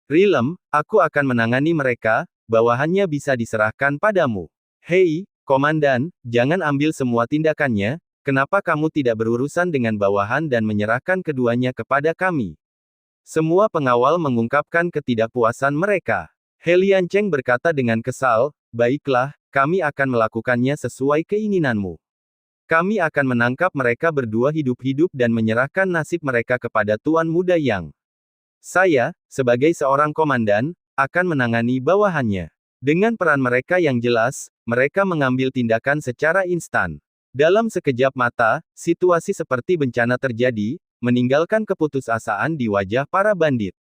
Realm, aku akan menangani mereka, bawahannya bisa diserahkan padamu. Hei, Komandan, jangan ambil semua tindakannya, kenapa kamu tidak berurusan dengan bawahan dan menyerahkan keduanya kepada kami? Semua pengawal mengungkapkan ketidakpuasan mereka. He Liancheng berkata dengan kesal, baiklah, kami akan melakukannya sesuai keinginanmu. Kami akan menangkap mereka berdua hidup-hidup dan menyerahkan nasib mereka kepada Tuan Muda yang. Saya, sebagai seorang komandan, akan menangani bawahannya. Dengan peran mereka yang jelas, mereka mengambil tindakan secara instan. Dalam sekejap mata, situasi seperti bencana terjadi, meninggalkan keputusasaan di wajah para bandit.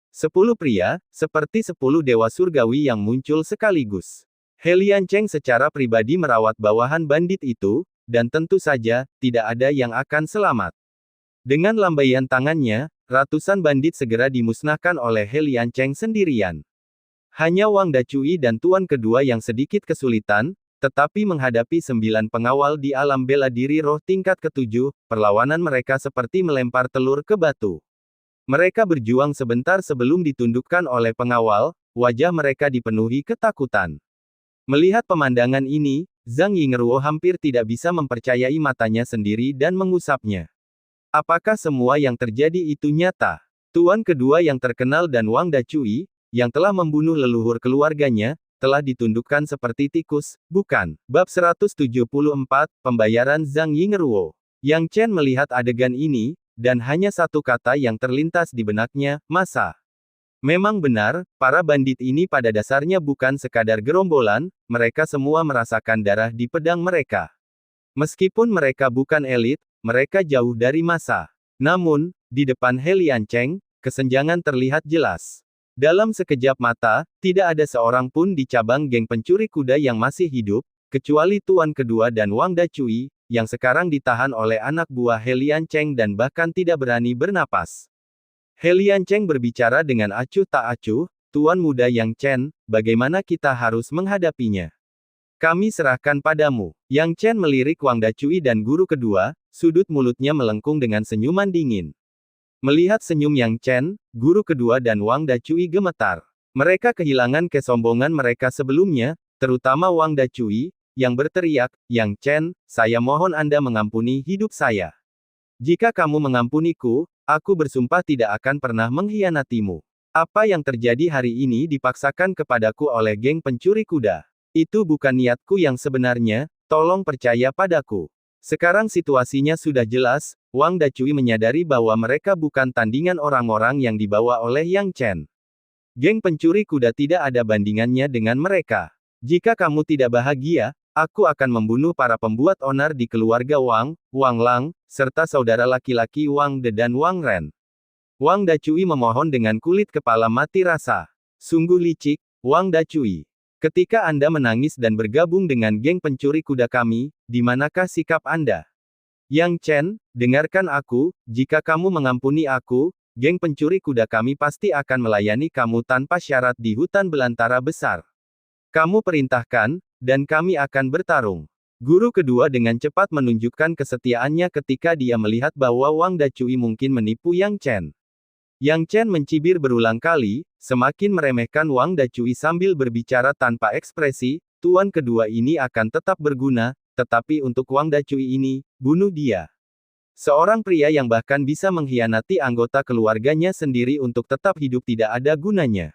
10 pria, seperti 10 dewa surgawi yang muncul sekaligus. He Liancheng secara pribadi merawat bawahan bandit itu, dan tentu saja, tidak ada yang akan selamat. Dengan lambaian tangannya, ratusan bandit segera dimusnahkan oleh He Liancheng sendirian. Hanya Wang Dacui dan Tuan kedua yang sedikit kesulitan, tetapi menghadapi 9 pengawal di alam bela diri roh tingkat ke-7, perlawanan mereka seperti melempar telur ke batu. Mereka berjuang sebentar sebelum ditundukkan oleh pengawal, wajah mereka dipenuhi ketakutan. Melihat pemandangan ini, Zhang Yingruo hampir tidak bisa mempercayai matanya sendiri dan mengusapnya. Apakah semua yang terjadi itu nyata? Tuan kedua yang terkenal dan Wang Dacui, yang telah membunuh leluhur keluarganya, telah ditundukkan seperti tikus, bukan? Bab 174, Pembayaran Zhang Yingruo. Yang Chen melihat adegan ini, dan hanya satu kata yang terlintas di benaknya, masa. Memang benar, para bandit ini pada dasarnya bukan sekadar gerombolan, mereka semua merasakan darah di pedang mereka. Meskipun mereka bukan elit, mereka jauh dari masa. Namun, di depan He Liancheng, kesenjangan terlihat jelas. Dalam sekejap mata, tidak ada seorang pun di cabang geng pencuri kuda yang masih hidup, kecuali Tuan kedua dan Wang Dacui, yang sekarang ditahan oleh anak buah He Liancheng dan bahkan tidak berani bernapas. He Liancheng berbicara dengan acuh tak acuh, Tuan Muda Yang Chen, bagaimana kita harus menghadapinya? Kami serahkan padamu. Yang Chen melirik Wang Dacui dan guru kedua, sudut mulutnya melengkung dengan senyuman dingin. Melihat senyum Yang Chen, guru kedua dan Wang Dacui gemetar. Mereka kehilangan kesombongan mereka sebelumnya, terutama Wang Dacui, yang berteriak, "Yang Chen, saya mohon Anda mengampuni hidup saya. Jika kamu mengampuniku, aku bersumpah tidak akan pernah mengkhianatimu. Apa yang terjadi hari ini dipaksakan kepadaku oleh geng pencuri kuda. Itu bukan niatku yang sebenarnya, tolong percaya padaku." Sekarang situasinya sudah jelas, Wang Dacui menyadari bahwa mereka bukan tandingan orang-orang yang dibawa oleh Yang Chen. Geng pencuri kuda tidak ada bandingannya dengan mereka. Jika kamu tidak bahagia, aku akan membunuh para pembuat onar di keluarga Wang, Wang Lang, serta saudara laki-laki Wang De dan Wang Ren. Wang Dacui memohon dengan kulit kepala mati rasa. Sungguh licik, Wang Dacui. Ketika Anda menangis dan bergabung dengan geng pencuri kuda kami, di manakah sikap Anda? Yang Chen, dengarkan aku, jika kamu mengampuni aku, geng pencuri kuda kami pasti akan melayani kamu tanpa syarat di hutan belantara besar. Kamu perintahkan, dan kami akan bertarung. Guru kedua dengan cepat menunjukkan kesetiaannya ketika dia melihat bahwa Wang Dacui mungkin menipu Yang Chen. Yang Chen mencibir berulang kali, semakin meremehkan Wang Dacui sambil berbicara tanpa ekspresi, tuan kedua ini akan tetap berguna, tetapi untuk Wang Dacui ini, bunuh dia. Seorang pria yang bahkan bisa mengkhianati anggota keluarganya sendiri untuk tetap hidup tidak ada gunanya.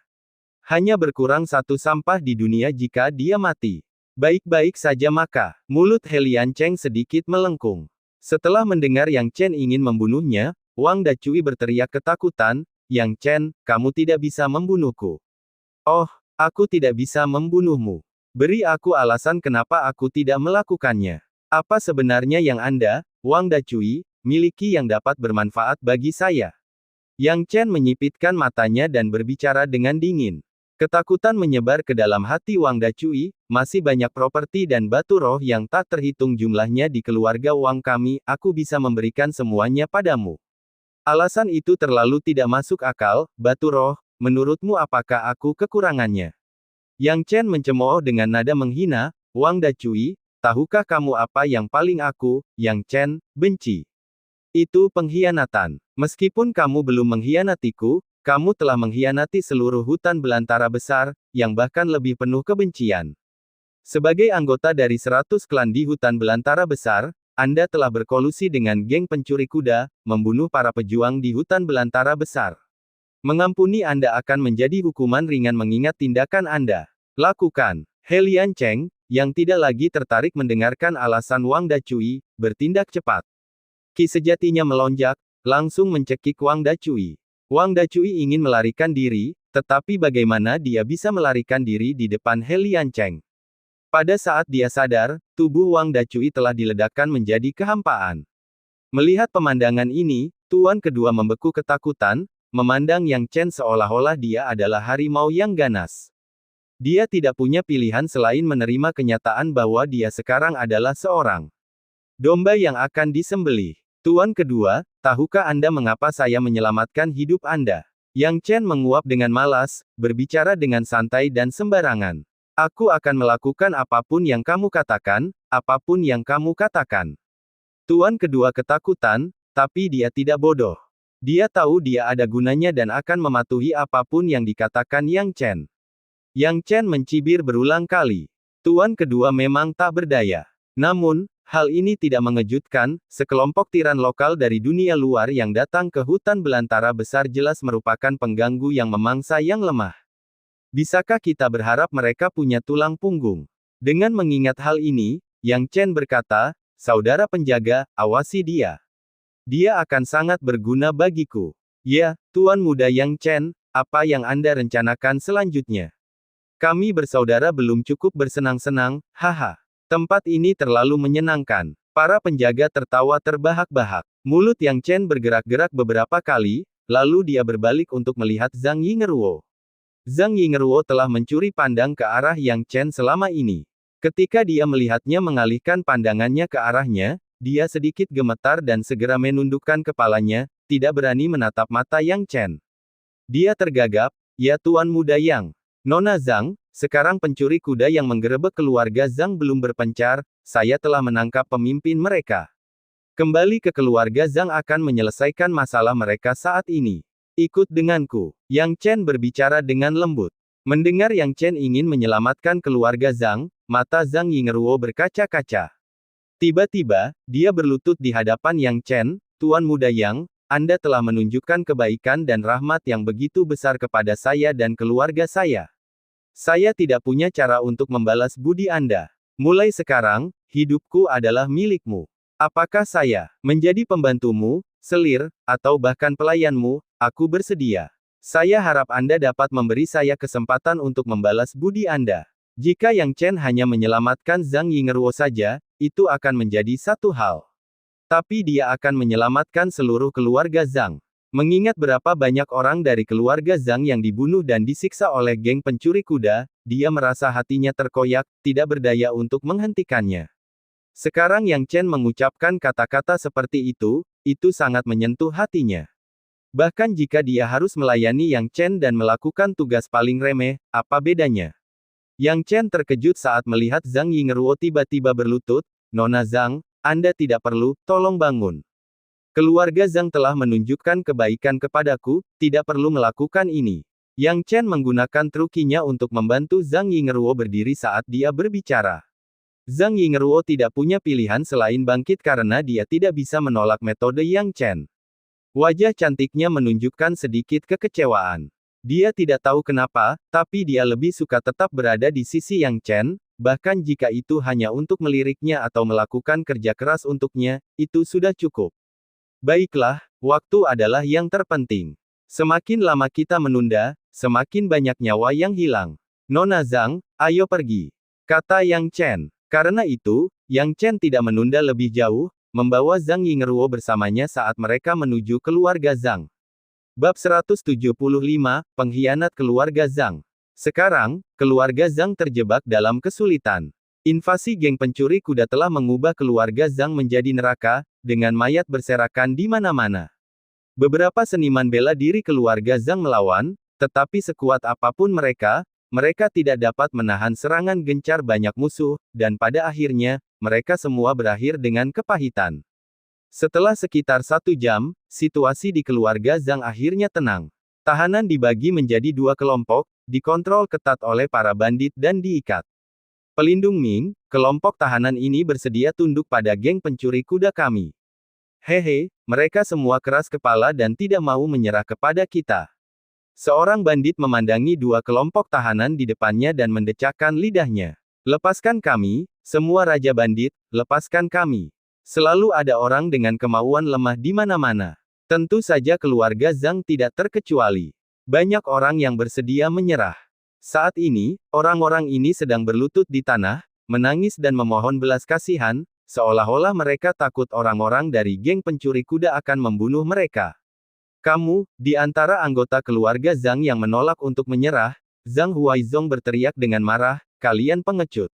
Hanya berkurang satu sampah di dunia jika dia mati. Baik-baik saja maka, mulut Helian Cheng sedikit melengkung. Setelah mendengar Yang Chen ingin membunuhnya, Wang Dacui berteriak ketakutan, "Yang Chen, kamu tidak bisa membunuhku." "Oh, aku tidak bisa membunuhmu. Beri aku alasan kenapa aku tidak melakukannya. Apa sebenarnya yang Anda, Wang Dacui, miliki yang dapat bermanfaat bagi saya?" Yang Chen menyipitkan matanya dan berbicara dengan dingin. Ketakutan menyebar ke dalam hati Wang Dacui, "Masih banyak properti dan batu roh yang tak terhitung jumlahnya di keluarga Wang kami, aku bisa memberikan semuanya padamu. Alasan itu terlalu tidak masuk akal, batu roh, menurutmu apakah aku kekurangannya?" Yang Chen mencemooh dengan nada menghina, "Wang Dacui, tahukah kamu apa yang paling aku, Yang Chen, benci? Itu pengkhianatan. Meskipun kamu belum mengkhianatiku, kamu telah mengkhianati seluruh hutan belantara besar, yang bahkan lebih penuh kebencian. Sebagai anggota dari 100 klan di hutan belantara besar, Anda telah berkolusi dengan geng pencuri kuda, membunuh para pejuang di hutan belantara besar. Mengampuni Anda akan menjadi hukuman ringan mengingat tindakan Anda. Lakukan." Helian Cheng, yang tidak lagi tertarik mendengarkan alasan Wang Dacui, bertindak cepat. Ki sejatinya melonjak, langsung mencekik Wang Dacui. Wang Dacui ingin melarikan diri, tetapi bagaimana dia bisa melarikan diri di depan Helian Cheng? Pada saat dia sadar, tubuh Wang Dacui telah diledakkan menjadi kehampaan. Melihat pemandangan ini, tuan kedua membeku ketakutan, memandang Yang Chen seolah-olah dia adalah harimau yang ganas. Dia tidak punya pilihan selain menerima kenyataan bahwa dia sekarang adalah seorang domba yang akan disembelih. "Tuan kedua, tahukah Anda mengapa saya menyelamatkan hidup Anda?" Yang Chen menguap dengan malas, berbicara dengan santai dan sembarangan. "Aku akan melakukan apapun yang kamu katakan, apapun yang kamu katakan." Tuan kedua ketakutan, tapi dia tidak bodoh. Dia tahu dia ada gunanya dan akan mematuhi apapun yang dikatakan Yang Chen. Yang Chen mencibir berulang kali. Tuan kedua memang tak berdaya. Namun, hal ini tidak mengejutkan, sekelompok tiran lokal dari dunia luar yang datang ke hutan belantara besar jelas merupakan pengganggu yang memangsa yang lemah. Bisakah kita berharap mereka punya tulang punggung? Dengan mengingat hal ini, Yang Chen berkata, "Saudara penjaga, awasi dia. Dia akan sangat berguna bagiku." "Ya, Tuan Muda Yang Chen, apa yang Anda rencanakan selanjutnya?" "Kami bersaudara belum cukup bersenang-senang, haha. Tempat ini terlalu menyenangkan." Para penjaga tertawa terbahak-bahak. Mulut Yang Chen bergerak-gerak beberapa kali, lalu dia berbalik untuk melihat Zhang Yingeruo. Zhang Yingeruo telah mencuri pandang ke arah Yang Chen selama ini. Ketika dia melihatnya mengalihkan pandangannya ke arahnya, dia sedikit gemetar dan segera menundukkan kepalanya, tidak berani menatap mata Yang Chen. Dia tergagap, Ya Tuan Muda Yang. Nona Zhang, sekarang pencuri kuda yang menggerebek keluarga Zhang belum berpencar, saya telah menangkap pemimpin mereka. Kembali ke keluarga Zhang akan menyelesaikan masalah mereka saat ini. Ikut denganku. Yang Chen berbicara dengan lembut. Mendengar Yang Chen ingin menyelamatkan keluarga Zhang, mata Zhang Yingruo berkaca-kaca. Tiba-tiba, dia berlutut di hadapan Yang Chen, Tuan Muda Yang, Anda telah menunjukkan kebaikan dan rahmat yang begitu besar kepada saya dan keluarga saya. Saya tidak punya cara untuk membalas budi Anda. Mulai sekarang, hidupku adalah milikmu. Apakah saya menjadi pembantumu, selir, atau bahkan pelayanmu? Aku bersedia. Saya harap Anda dapat memberi saya kesempatan untuk membalas budi Anda. Jika Yang Chen hanya menyelamatkan Zhang Yingruo saja, itu akan menjadi satu hal. Tapi dia akan menyelamatkan seluruh keluarga Zhang. Mengingat berapa banyak orang dari keluarga Zhang yang dibunuh dan disiksa oleh geng pencuri kuda, dia merasa hatinya terkoyak, tidak berdaya untuk menghentikannya. Sekarang Yang Chen mengucapkan kata-kata seperti itu sangat menyentuh hatinya. Bahkan jika dia harus melayani Yang Chen dan melakukan tugas paling remeh, apa bedanya? Yang Chen terkejut saat melihat Zhang Yingruo tiba-tiba berlutut, Nona Zhang, Anda tidak perlu, tolong bangun. Keluarga Zhang telah menunjukkan kebaikan kepadaku, tidak perlu melakukan ini. Yang Chen menggunakan trukinya untuk membantu Zhang Yingruo berdiri saat dia berbicara. Zhang Yingruo tidak punya pilihan selain bangkit karena dia tidak bisa menolak metode Yang Chen. Wajah cantiknya menunjukkan sedikit kekecewaan. Dia tidak tahu kenapa, tapi dia lebih suka tetap berada di sisi Yang Chen, bahkan jika itu hanya untuk meliriknya atau melakukan kerja keras untuknya, itu sudah cukup. Baiklah, waktu adalah yang terpenting. Semakin lama kita menunda, semakin banyak nyawa yang hilang. Nona Zhang, ayo pergi, kata Yang Chen. Karena itu, Yang Chen tidak menunda lebih jauh, membawa Zhang Yingruo bersamanya saat mereka menuju keluarga Zhang. Bab 175, Pengkhianat Keluarga Zhang. Sekarang, keluarga Zhang terjebak dalam kesulitan. Invasi geng pencuri kuda telah mengubah keluarga Zhang menjadi neraka, dengan mayat berserakan di mana-mana. Beberapa seniman bela diri keluarga Zhang melawan, tetapi sekuat apapun mereka tidak dapat menahan serangan gencar banyak musuh, dan pada akhirnya, mereka semua berakhir dengan kepahitan. Setelah sekitar 1 jam, situasi di keluarga Zhang akhirnya tenang. Tahanan dibagi menjadi 2 kelompok, dikontrol ketat oleh para bandit dan diikat. Pelindung Ming, kelompok tahanan ini bersedia tunduk pada geng pencuri kuda kami. Hehe, mereka semua keras kepala dan tidak mau menyerah kepada kita. Seorang bandit memandangi 2 kelompok tahanan di depannya dan mendecakkan lidahnya. Lepaskan kami, semua raja bandit, lepaskan kami. Selalu ada orang dengan kemauan lemah di mana-mana. Tentu saja keluarga Zhang tidak terkecuali. Banyak orang yang bersedia menyerah. Saat ini, orang-orang ini sedang berlutut di tanah, menangis dan memohon belas kasihan, seolah-olah mereka takut orang-orang dari geng pencuri kuda akan membunuh mereka. Kamu, di antara anggota keluarga Zhang yang menolak untuk menyerah, Zhang Huaizong berteriak dengan marah, kalian pengecut.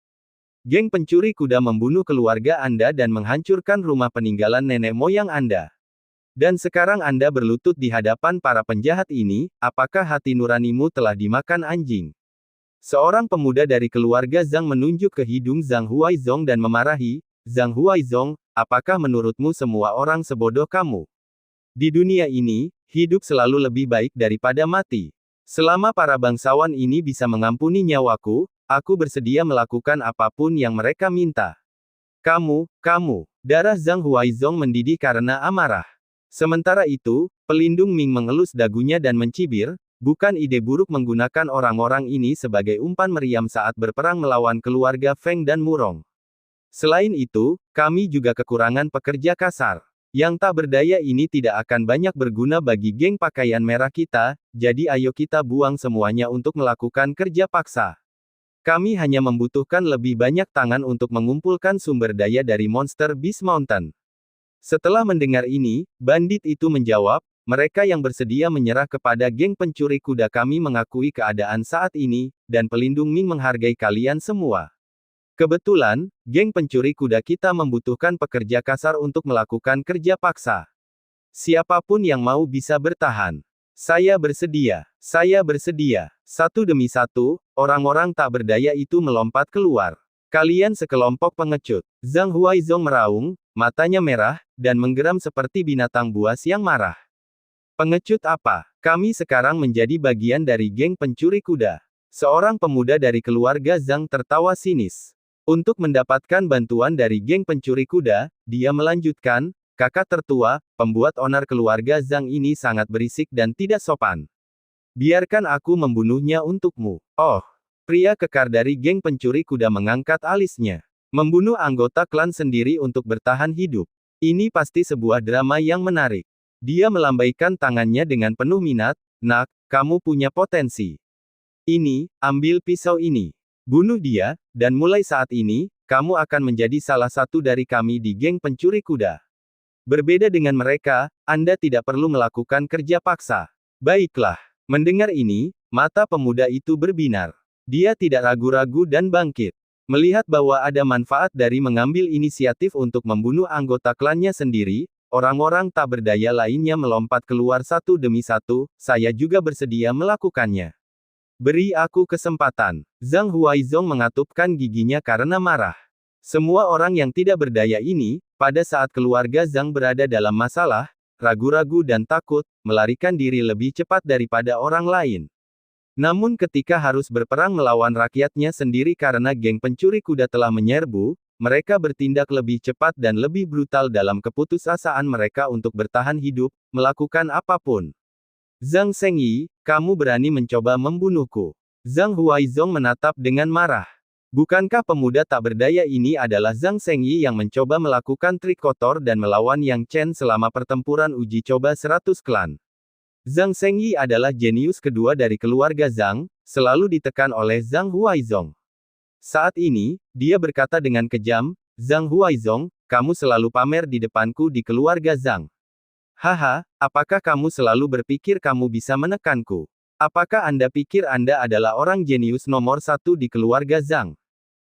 Geng pencuri kuda membunuh keluarga Anda dan menghancurkan rumah peninggalan nenek moyang Anda. Dan sekarang Anda berlutut di hadapan para penjahat ini, apakah hati nuranimu telah dimakan anjing? Seorang pemuda dari keluarga Zhang menunjuk ke hidung Zhang Huaizong dan memarahi, Zhang Huaizong, apakah menurutmu semua orang sebodoh kamu? Di dunia ini, hidup selalu lebih baik daripada mati. Selama para bangsawan ini bisa mengampuni nyawaku, aku bersedia melakukan apapun yang mereka minta. Kamu, darah Zhang Huaizong mendidih karena amarah. Sementara itu, pelindung Ming mengelus dagunya dan mencibir, bukan ide buruk menggunakan orang-orang ini sebagai umpan meriam saat berperang melawan keluarga Feng dan Murong. Selain itu, kami juga kekurangan pekerja kasar. Yang tak berdaya ini tidak akan banyak berguna bagi geng pakaian merah kita, jadi ayo kita buang semuanya untuk melakukan kerja paksa. Kami hanya membutuhkan lebih banyak tangan untuk mengumpulkan sumber daya dari monster Beast Mountain. Setelah mendengar ini, bandit itu menjawab, mereka yang bersedia menyerah kepada geng pencuri kuda kami mengakui keadaan saat ini, dan pelindung Ming menghargai kalian semua. Kebetulan, geng pencuri kuda kita membutuhkan pekerja kasar untuk melakukan kerja paksa. Siapapun yang mau bisa bertahan. Saya bersedia. Saya bersedia. Satu demi satu, orang-orang tak berdaya itu melompat keluar. Kalian sekelompok pengecut. Zhang Huaizong meraung, matanya merah, dan menggeram seperti binatang buas yang marah. Pengecut apa? Kami sekarang menjadi bagian dari geng pencuri kuda. Seorang pemuda dari keluarga Zhang tertawa sinis. Untuk mendapatkan bantuan dari geng pencuri kuda, dia melanjutkan, kakak tertua, pembuat onar keluarga Zhang ini sangat berisik dan tidak sopan. Biarkan aku membunuhnya untukmu. Oh, pria kekar dari geng pencuri kuda mengangkat alisnya. Membunuh anggota klan sendiri untuk bertahan hidup. Ini pasti sebuah drama yang menarik. Dia melambaikan tangannya dengan penuh minat, nak, kamu punya potensi. Ini, ambil pisau ini. Bunuh dia, dan mulai saat ini, kamu akan menjadi salah satu dari kami di geng pencuri kuda. Berbeda dengan mereka, Anda tidak perlu melakukan kerja paksa. Baiklah. Mendengar ini, mata pemuda itu berbinar. Dia tidak ragu-ragu dan bangkit. Melihat bahwa ada manfaat dari mengambil inisiatif untuk membunuh anggota klannya sendiri, orang-orang tak berdaya lainnya melompat keluar satu demi satu, saya juga bersedia melakukannya. Beri aku kesempatan. Zhang Huaizong mengatupkan giginya karena marah. Semua orang yang tidak berdaya ini, pada saat keluarga Zhang berada dalam masalah, ragu-ragu dan takut, melarikan diri lebih cepat daripada orang lain. Namun ketika harus berperang melawan rakyatnya sendiri karena geng pencuri kuda telah menyerbu, mereka bertindak lebih cepat dan lebih brutal dalam keputusasaan mereka untuk bertahan hidup, melakukan apapun. Zhang Zhengyi, kamu berani mencoba membunuhku. Zhang Huaizong menatap dengan marah. Bukankah pemuda tak berdaya ini adalah Zhang Zhengyi yang mencoba melakukan trik kotor dan melawan Yang Chen selama pertempuran uji coba 100 klan? Zhang Zhengyi adalah jenius kedua dari keluarga Zhang, selalu ditekan oleh Zhang Huaizong. Saat ini, dia berkata dengan kejam, Zhang Huaizong, kamu selalu pamer di depanku di keluarga Zhang. Haha, apakah kamu selalu berpikir kamu bisa menekanku? Apakah Anda pikir Anda adalah orang jenius nomor satu di keluarga Zhang?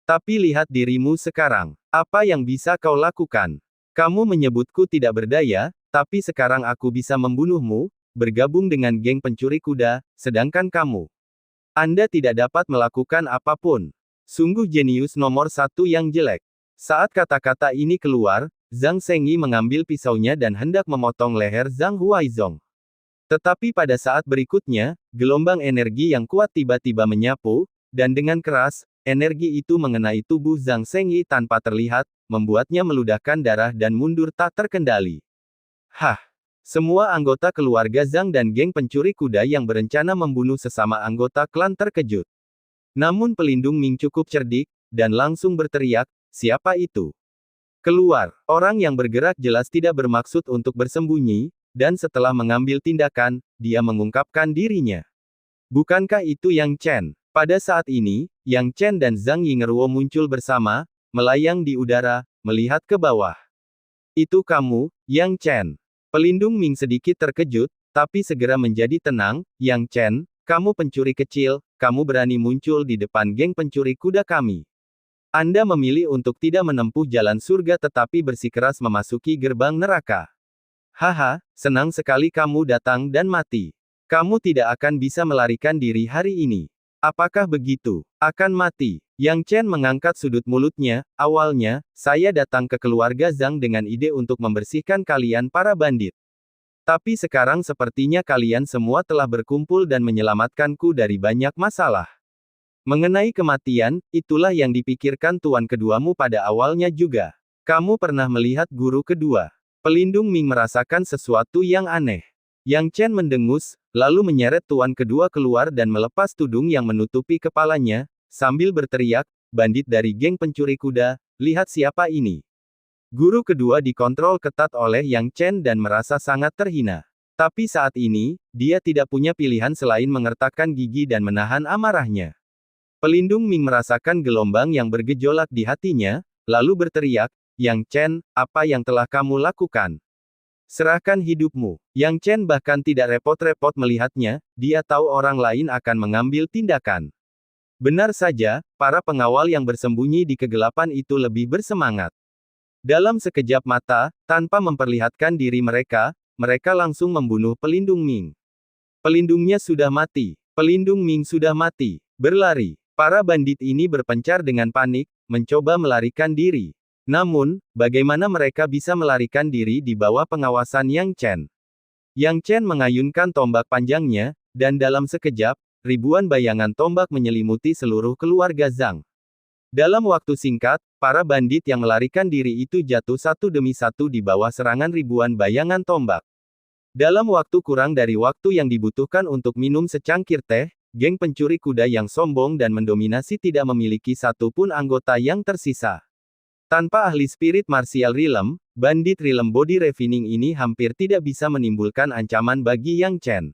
Tapi lihat dirimu sekarang. Apa yang bisa kau lakukan? Kamu menyebutku tidak berdaya, tapi sekarang aku bisa membunuhmu, bergabung dengan geng pencuri kuda, sedangkan kamu. Anda tidak dapat melakukan apapun. Sungguh jenius nomor satu yang jelek. Saat kata-kata ini keluar, Zhang Zhengyi mengambil pisaunya dan hendak memotong leher Zhang Huaizong. Tetapi pada saat berikutnya, gelombang energi yang kuat tiba-tiba menyapu, dan dengan keras, energi itu mengenai tubuh Zhang Zhengyi tanpa terlihat, membuatnya meludahkan darah dan mundur tak terkendali. Hah! Semua anggota keluarga Zhang dan geng pencuri kuda yang berencana membunuh sesama anggota klan terkejut. Namun pelindung Ming cukup cerdik, dan langsung berteriak, siapa itu? Keluar. Orang yang bergerak jelas tidak bermaksud untuk bersembunyi, dan setelah mengambil tindakan, dia mengungkapkan dirinya. Bukankah itu Yang Chen? Pada saat ini, Yang Chen dan Zhang Yingeruo muncul bersama, melayang di udara, melihat ke bawah. Itu kamu, Yang Chen. Pelindung Ming sedikit terkejut, tapi segera menjadi tenang, Yang Chen, kamu pencuri kecil, kamu berani muncul di depan geng pencuri kuda kami. Anda memilih untuk tidak menempuh jalan surga tetapi bersikeras memasuki gerbang neraka. Haha, senang sekali kamu datang dan mati. Kamu tidak akan bisa melarikan diri hari ini. Apakah begitu? Akan mati. Yang Chen mengangkat sudut mulutnya, awalnya, saya datang ke keluarga Zhang dengan ide untuk membersihkan kalian para bandit. Tapi sekarang sepertinya kalian semua telah berkumpul dan menyelamatkanku dari banyak masalah. Mengenai kematian, itulah yang dipikirkan tuan keduamu pada awalnya juga. Kamu pernah melihat guru kedua. Pelindung Ming merasakan sesuatu yang aneh. Yang Chen mendengus, lalu menyeret tuan kedua keluar dan melepas tudung yang menutupi kepalanya, sambil berteriak, bandit dari geng pencuri kuda, lihat siapa ini. Guru kedua dikontrol ketat oleh Yang Chen dan merasa sangat terhina. Tapi saat ini, dia tidak punya pilihan selain mengertakkan gigi dan menahan amarahnya. Pelindung Ming merasakan gelombang yang bergejolak di hatinya, lalu berteriak, Yang Chen, apa yang telah kamu lakukan? Serahkan hidupmu. Yang Chen bahkan tidak repot-repot melihatnya, dia tahu orang lain akan mengambil tindakan. Benar saja, para pengawal yang bersembunyi di kegelapan itu lebih bersemangat. Dalam sekejap mata, tanpa memperlihatkan diri mereka, mereka langsung membunuh pelindung Ming. Pelindungnya sudah mati. Pelindung Ming sudah mati. Berlari. Para bandit ini berpencar dengan panik, mencoba melarikan diri. Namun, bagaimana mereka bisa melarikan diri di bawah pengawasan Yang Chen? Yang Chen mengayunkan tombak panjangnya, dan dalam sekejap, ribuan bayangan tombak menyelimuti seluruh keluarga Zhang. Dalam waktu singkat, para bandit yang melarikan diri itu jatuh satu demi satu di bawah serangan ribuan bayangan tombak. Dalam waktu kurang dari waktu yang dibutuhkan untuk minum secangkir teh, geng pencuri kuda yang sombong dan mendominasi tidak memiliki satu pun anggota yang tersisa. Tanpa ahli spirit martial realm, bandit realm body refining ini hampir tidak bisa menimbulkan ancaman bagi Yang Chen.